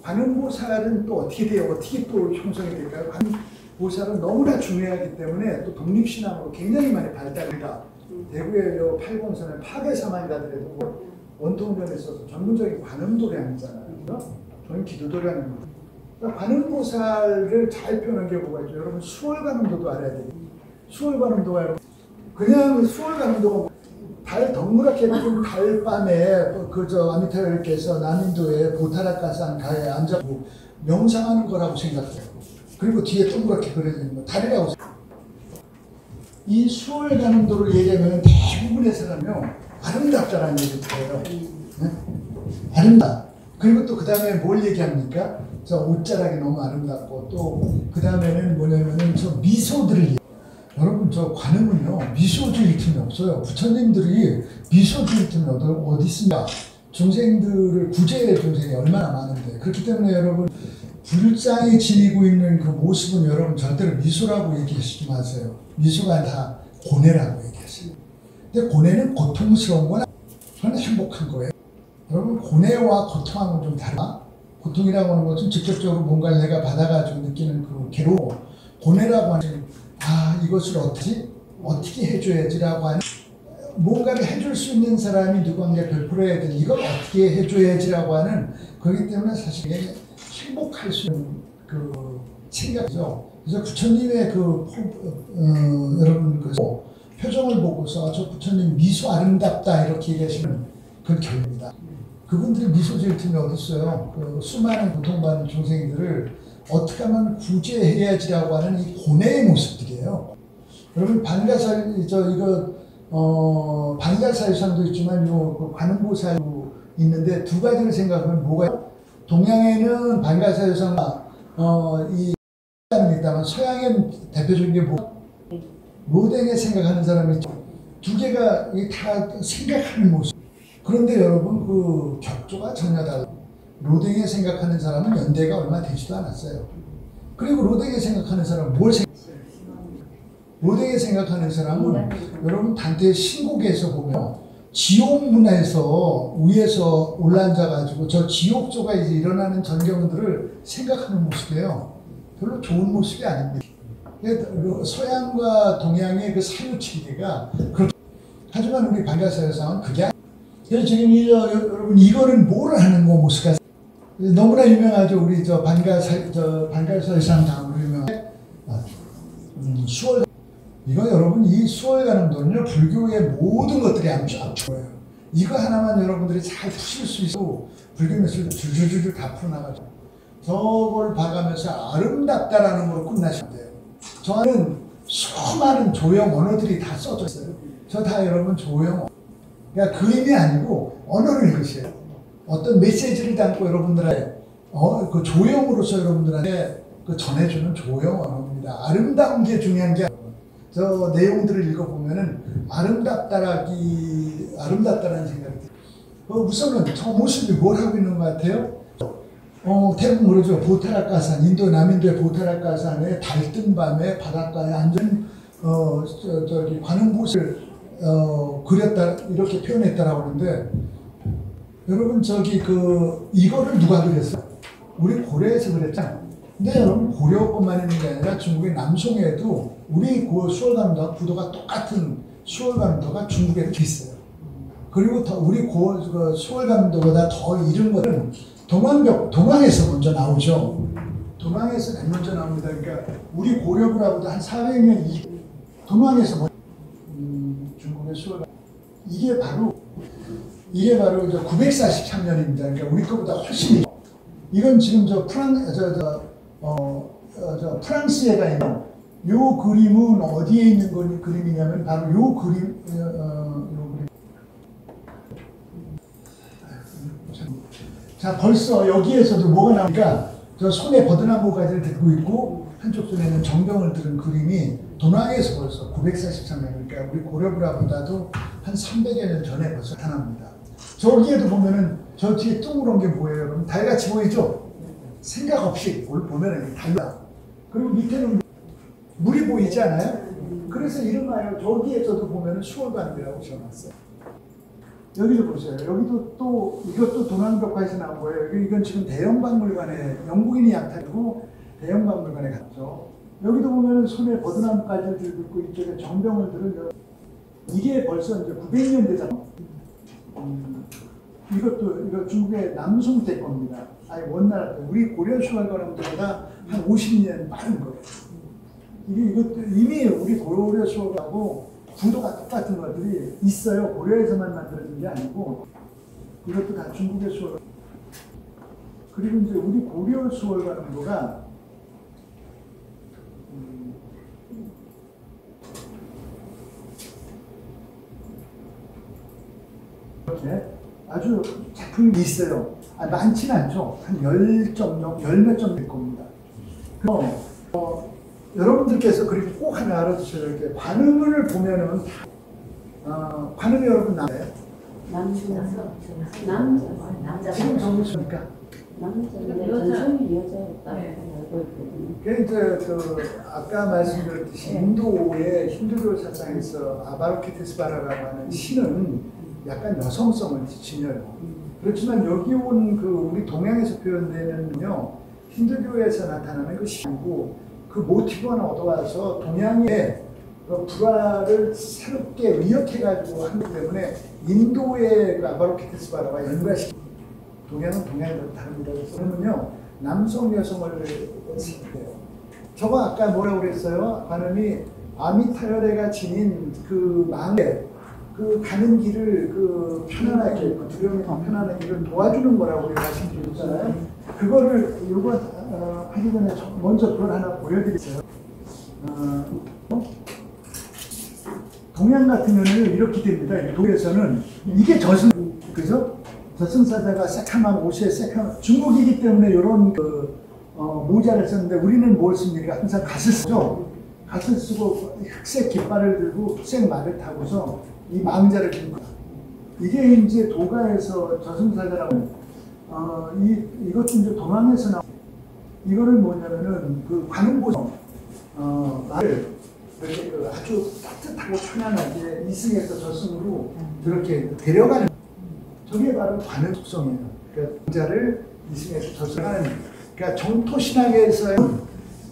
관음보살은 또 어떻게 돼요? 어떻게 또 형성이 될까요? 관음보살은 너무나 중요하기 때문에 또 독립신앙으로 굉장히 많이 발달합니다. 대구의 팔공산을 파괴사만이라더라도 원통전에 있어서 전문적인 관음도량이잖아요. 저는 기도도량입니다. 그러니까 관음보살을 잘 표현한 게 뭐가 있죠? 여러분 수월관음도도 알아야 돼요. 수월관음도가 여러분 그냥 수월관음도가 달 덩그랗게 뜬 달밤에 아미타열께서 남인도의 보타라카산 가에 앉아고 명상하는 거라고 생각해요. 그리고 뒤에 동그랗게 그려져 있는 거 달이라고 생각해요. 이 수월관음도를 얘기하면 대부분의 사람이요 아름답다라는 얘기를 해요. 네? 아름답다. 그리고 또 그 다음에 뭘 얘기합니까? 저 옷자락이 너무 아름답고 또 그 다음에는 뭐냐면은 저 미소들을 얘기해요. 여러분 저 관음은요 미소 지을 틈이 없어요. 부처님들이 미소 지을 틈이 어디 있습니까? 중생들을 구제의 중생이 얼마나 많은데. 그렇기 때문에 여러분 불쌍히 지니고 있는 그 모습은 여러분 절대로 미소라고 얘기하시지 마세요. 미소가 다 고뇌라고 얘기하세요. 근데 고뇌는 고통스러운 건 저는 행복한 거예요. 여러분 고뇌와 고통하고는 좀 다르다. 고통이라고 하는 것은 직접적으로 뭔가를 내가 받아가지고 느끼는 그 괴로움. 고뇌라고 하는 이것을 어떻게 해줘야지라고 하는 뭔가를 해줄 수 있는 사람이 누구한테 베풀어야 되는 이걸 어떻게 해줘야지라고 하는 거기 때문에 사실 행복할 수 있는 그 생각이죠. 그래서 부처님의 여러분 그 표정을 보고서 저 부처님 미소 아름답다 이렇게 얘기하시는 그 결입니다. 그분들이 미소 지을 틈이 어디 있어요? 그 수많은 고통받는 중생들을 어떻게 하면 구제해야지라고 하는 이 고뇌의 모습들이에요. 여러분 반가사유상도 있지만 요 관음보살도 있는데 두 가지를 생각하면 뭐가 동양에는 반가사유상과 이 있다면 서양엔 대표적인 게 로댕에 생각하는 사람이 두 개가 다 생각하는 모습. 그런데 여러분 그 격조가 전혀 달라요. 로댕에 생각하는 사람은 연대가 얼마 되지도 않았어요. 그리고 로댕에 생각하는 사람은 뭘 생각해요? 로댕에 생각하는 사람은 여러분 단테의 신곡에서 보면 지옥 문화에서 위에서 올라앉아가지고 저 지옥조가 이제 일어나는 전경들을 생각하는 모습이에요. 별로 좋은 모습이 아닙니다. 서양과 동양의 그 사유치기가 그렇게 하지만 우리 반가사유상은 그게 아니에요. 그래서 지금 여러분 이거는 뭘 하는 거 모습가 너무나 유명하죠. 우리 반가사유상 다음으로 유명한 수월. 이거 여러분 이 수월가능도는요 불교의 모든 것들이 압축해요. 이거 하나만 여러분들이 잘 푸실 수 있고 불교 메시지를 줄줄줄 다 풀어나가죠. 저걸 봐가면서 아름답다라는 걸로 끝나시면 돼요. 저 안에는 수많은 조형 언어들이 다 써져 있어요. 저 다 여러분 조형. 그러니까 그림이 아니고 언어를 읽으세요. 어떤 메시지를 담고 여러분들의 그 조형으로서 여러분들한테 그 전해주는 조형 언어입니다. 아름다운 게 중요한 게 아니고 저 내용들을 읽어보면은 아름답다라는 생각이 들어요. 우선은 저 모습이 뭘 하고 있는 것 같아요? 대부분 모르죠. 보타라카산, 남인도의 보타라카산에 달뜬 밤에 바닷가에 앉은 관음보살을 그렸다 이렇게 표현했다라고 하는데 여러분 이거를 누가 그렸어요? 우리 고려에서 그랬잖아요. 근데 여러분 고려뿐만 있는 게 아니라 중국의 남송에도 우리 수월감도와 구도가 똑같은 수월감도가 중국에도 있어요. 그리고 우리 수월감도보다 더 이른 것은 동왕에서 먼저 나오죠. 동왕에서 맨 먼저 나옵니다. 그러니까 우리 고려부라고도 한 400년 동왕에서 중국의 수월감 이게 바로 943년입니다. 그러니까 우리 거보다 훨씬 이건 지금 프랑스에 가 있는 요 그림은 어디에 있는 그림이냐면 바로 요 그림 자 벌써 여기에서도 뭐가 나오니까 저 손에 버드나무 가지를 들고 있고 한쪽 손에는 정병을 들은 그림이 동양에서 벌써 943년, 그러니까 우리 고려불화보다도 한 300여 년 전에 벌써 나타납니다. 저기에도 보면은 저 뒤에 둥그런 게 뭐예요? 그럼 달같이 보이죠? 생각 없이 뭘 보면은 달라. 그리고 밑에는 물이 보이지 않아요? 그래서 이름하여 저기에서도 보면은 수월관이라고 지어놨어요. 여기도 보세요. 여기도 또 이것도 동양벽화에서 나온 거예요. 이건 지금 대형박물관에 영국인이 약탈이고 대형박물관에 갔죠. 여기도 보면은 손에 버드나무까지 들고 있고 이쪽에 정병을 들은 이게 벌써 이제 900년대잖아요. 이거 중국의 남송대 겁니다. 아니 원나라 때 우리 고려 수월관보다 한 50년 빠른 거예요. 이것도 이미 우리 고려 수월관하고 구도가 똑같은 것들이 있어요. 고려에서만 만들어진 게 아니고 이것도 다 중국의 수월관. 그리고 이제 우리 고려 수월관도가 이렇게 아주 작품이 있어요. 많지는 않죠. 한 10몇 점 될 겁니다. 여러분들께서 그리고 꼭 하나 알아두셔야 될 게 관음을 보면은 관음이 여러분 나와요? 남자 지금 적으십니까? 전성이 여자였다. 그 이제 아까 말씀드렸듯이 인도의 힌두교 사상에서 아바로키테스바라라고 하는 신은 약간 여성성을 지녀요. 그렇지만 여기 온 우리 동양에서 표현되는요 힌두교에서 나타나는 그 신이고 그 모티브 하나 얻어와서 동양의 그 불화를 새롭게 의역해가지고 하기 때문에 인도의 그 아바로키테스바라와 연관시키. 동양은 동양대로 다릅니다. 그래서 그러면요 남성 여성을 생각해요. 저거 아까 뭐라고 그랬어요? 관음이 아미타열애가 지닌 그 망에 그 가는 길을 편안하게 두려움이 편안한 길을 도와주는 거라고 우리 말씀드렸잖아요. 그거를 요거 하기 전에 먼저 그걸 하나 보여드릴게요. 동양 같은 경우는 이렇게 됩니다. 독일에서는 이게 그죠? 저승사자가 새카만 옷에 중국이기 때문에 이런 모자를 썼는데 우리는 뭘 씁니까? 항상 갓을 쓰죠. 갓을 쓰고 흑색 깃발을 들고 흑색 말을 타고서 이 망자를 긴 거야. 이게 이제 도가에서 저승사자라고 이것도 이제 동양에서 나온 이거는 뭐냐면은 그 관음보성 말을 이렇게 아주 따뜻하고 편안하게 이승에서 저승으로 저렇게 데려가는 저게 바로 관음 속성이에요. 그러니까 망자를 이승에서 저승하는 그러니까 정토 신앙에서의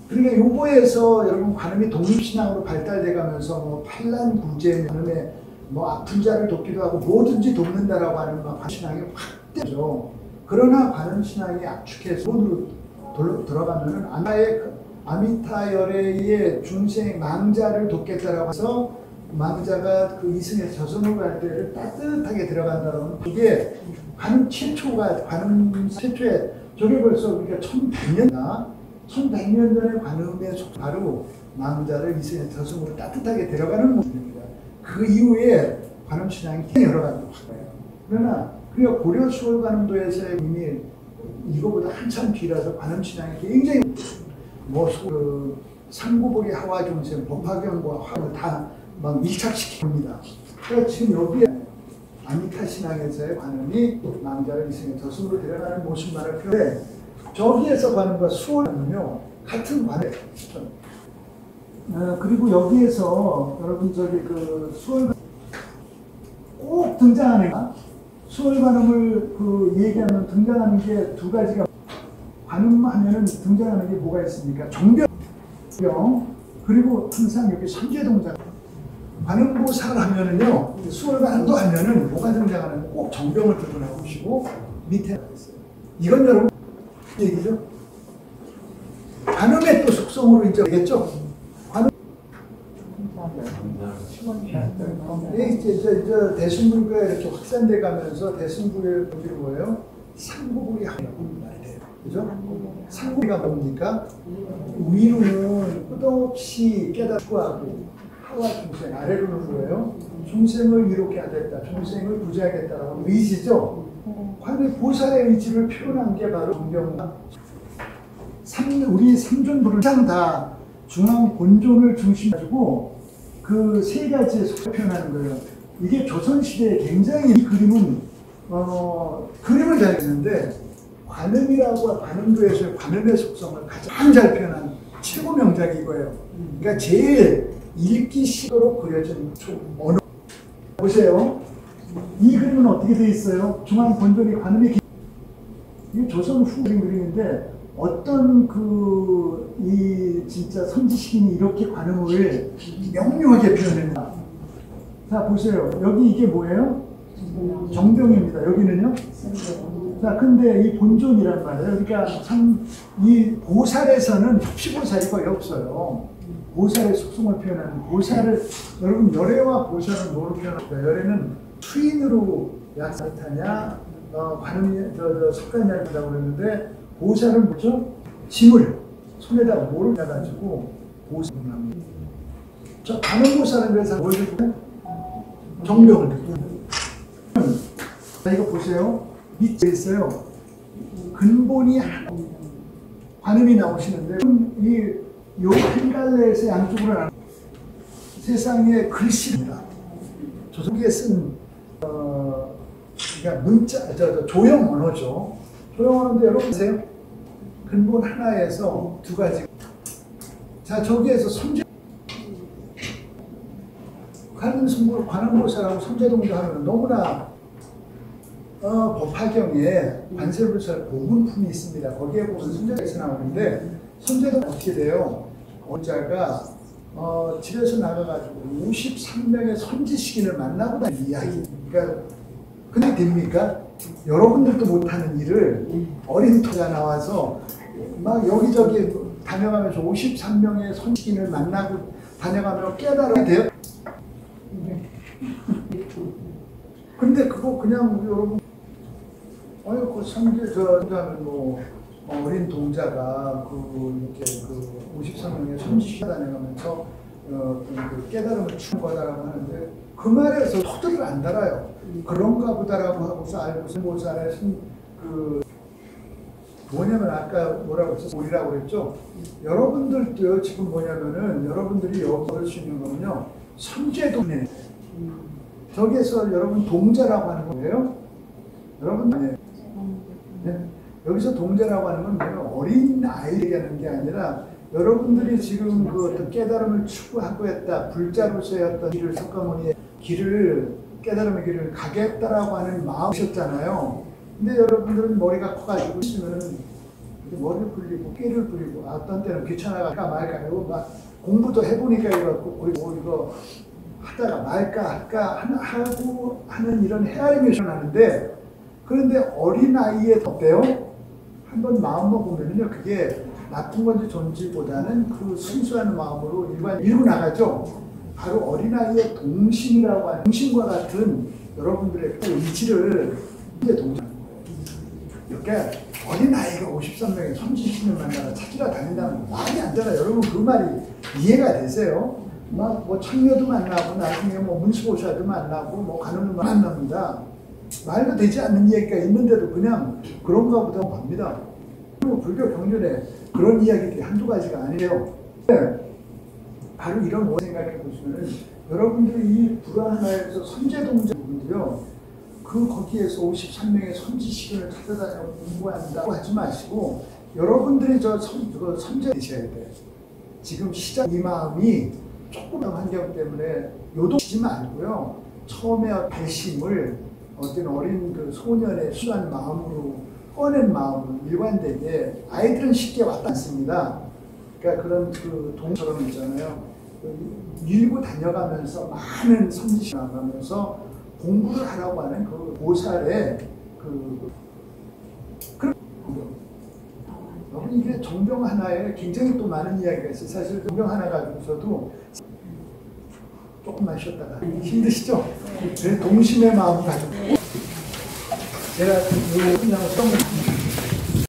그러니까 요거에서 여러분 관음이 독립신앙으로 발달돼 가면서 뭐 판란구제 관음에 뭐 아픈 자를 돕기도 하고 뭐든지 돕는다라고 하는 관음신앙이 확 되죠. 그러나 관음신앙이 압축해서 돈으로 들어가면은 아미타열애의 중생 망자를 돕겠다라고 해서 망자가 그 이승의 저승으로 갈 때를 따뜻하게 들어간다는 이게 관음 최초의 저게 벌써 우리가 1100년 전에 관음의 바로 망자를 이승의 저승으로 따뜻하게 데려가는 모습입니다. 그 이후에 관음 신앙이 여러 가지로 바뀌어요. 그러나 우리가 고려 수월 관음도에서의 이미 이거보다 한참 뒤라서 관음 신앙이 굉장히 상고복의 하와 중생, 법화경과 화를 다 막 밀착시킵니다. 그래서 지금 여기에 아미타 신앙에서의 관음이 망자를 이승의 저승으로 데려가는 모습만을 표현해 저기에서 관음과 수월관은요 같은 관음. 그리고 여기에서 여러분 수월관 꼭 등장하는 수월관음을 얘기하면 등장하는 게 두 가지가 관음하면은 등장하는 게 뭐가 있습니까? 정병 그리고 항상 여기 선제동작. 관음보살을 하면은요 수월관음도 하면은 뭐가 등장하는 꼭 정병을 들고 나오시고 밑에 있어요. 이건 여러분 얘기죠. 관음의 또 속성으로 이제 되겠죠. 관음 이제 대승불교가 이렇게 확산돼 가면서 대승불교의 본질이 뭐예요? 상고불이 하라고 말이 돼요. 그죠? 상고가 뭡니까? 위로는 끝없이 깨닫고 하고 하와 중생, 아래로는 뭐예요? 중생을 이롭게 하겠다, 중생을 구제하겠다라는 의지죠. 관음의 보살의 의지를 표현한 게 바로 정병과 우리 삼존부를 항상 다 중앙 본존을 중심으로 가지고 그 세 가지의 속을 표현하는 거예요. 이게 조선시대에 굉장히 이 그림은 그림을 잘 그리는데 관음이라고 관음도에서의 관음의 속성을 가장 잘 표현한 최고 명작이 이거예요. 그러니까 제일 읽기 쉽도록 그려진 언어. 보세요. 이 그림은 어떻게 되어 있어요? 중앙 본존이 관음이 이게 조선 후 그림인데 어떤 이 진짜 선지식인이 이렇게 관음을 명료하게 표현합니다. 자 보세요. 여기 이게 뭐예요? 정병입니다. 여기는요? 자 근데 이 본존이란 말이에요. 그러니까 참 이 보살에서는 협시보살이 거의 없어요. 보살의 속성을 표현하는 보살을 여러분 열애와 보살은 뭐로 표현합니까? 열애는 투인으로 약사타냐 관음이 석간이라고 그러는데 보살은 뭐죠? 짐을 손에다 뭐를 해가지고 보살을 합니다. 저 관음보살은 그래서 뭘 듣고 정병을 듣고 자 이거 보세요. 밑에 있어요. 근본이 하나 관음이 나오시는데 요 한 갈래에서 양쪽으로 나눠 세상에 글씨입니다. 조선기에 쓴 그러니까 문자 조형 언어죠. 조형 언어인데 여러분 보세요. 근본 하나에서 두 가지. 자 저기에서 선제 관음보살하고 선제동도 하면 너무나 법화경에 관세음보살 보문품이 있습니다. 거기에 보면 선제동에서 나오는데 선제동 어떻게 돼요? 원자가 집에서 나가가지고 53명의 선지식인을 만나고 다니는 이야기. 그러니까 근데 됩니까? 여러분들도 못하는 일을 어린 토가 나와서 막 여기저기 다녀가면서 53명의 선지식인을 만나고 다녀가면 깨달아야 돼요? 근데 그거 그냥 여러분 그 선지하면 뭐 어린 동자가 이렇게 53명의 선지식이 다녀가면서 그 깨달음을 추구하다라고 하는데 그 말에서 토들을 안 달아요. 그런가 보다라고 하고서 알고서 보살의 뭐냐면 아까 뭐라고 했죠? 우리라고 그랬죠? 여러분들도요 지금 뭐냐면은 여러분들이 여기 볼 수 있는 거는요 선제동네 저기에서 여러분 동자라고 하는 거예요. 여러분 네. 여기서 동자라고 하는 건 뭐냐면 어린 아이 얘기하는 게 아니라 여러분들이 지금 그 어떤 깨달음을 추구하고 했다. 불자로서의 어떤 길을 석가모니의 길을 깨달음의 길을 가겠다라고 하는 마음이셨잖아요. 근데 여러분들은 머리가 커가지고 있으면은 머리를 불리고 깨를 부리고 어떤 때는 귀찮아가 말까 이거 막 공부도 해보니까 이거 하다가 말까 할까 하고 하는 이런 헤아림이 일어나는데 그런데 어린아이의 어때요? 한번 마음 먹으면요 그게 나쁜 건지 좋은지보다는 그 순수한 마음으로 밀고 나가죠. 바로 어린아이의 동심이라고 하는 동심과 같은 여러분들의 의지를 이제 동작하는 거예요. 그러니까 어린아이가 53명의 선지식인을 만나러 찾으러 다닌다는 거 말이 안 되나 여러분 그 말이 이해가 되세요? 막 뭐 청녀도 만나고 나중에 뭐 문수보살도 만나고 뭐 관음도 만납니다. 말도 되지 않는 얘기가 있는데도 그냥 그런가 보다 갑니다. 그리고 불교 경전에 그런 이야기들이 한두 가지가 아니에요. 바로 이런 거 생각해 보시면은 여러분들이 이 불화 하나에서 선제동자 부분도요. 거기에서 53명의 선지식인을 찾아다녀 공부한다고 하지 마시고 여러분들이 선제 되셔야 돼요. 지금 시작 이 마음이 조그만 환경 때문에 요동치지 말고요. 처음에 발심을 어떤 어린 그 소년의 순한 마음으로 꺼낸 마음으로 일관되게 아이들은 쉽게 왔다 않습니다. 그러니까 그런 그 동처럼 있잖아요. 밀고 다녀가면서 많은 선지식 나가면서 공부를 하라고 하는 그 보살의 여러분 이게 정병 하나에 굉장히 또 많은 이야기가 있어요. 사실 정병 하나 가지고서도 조금만 쉬었다가 힘드시죠? 그래서 동심의 마음 가지고 제가 그냥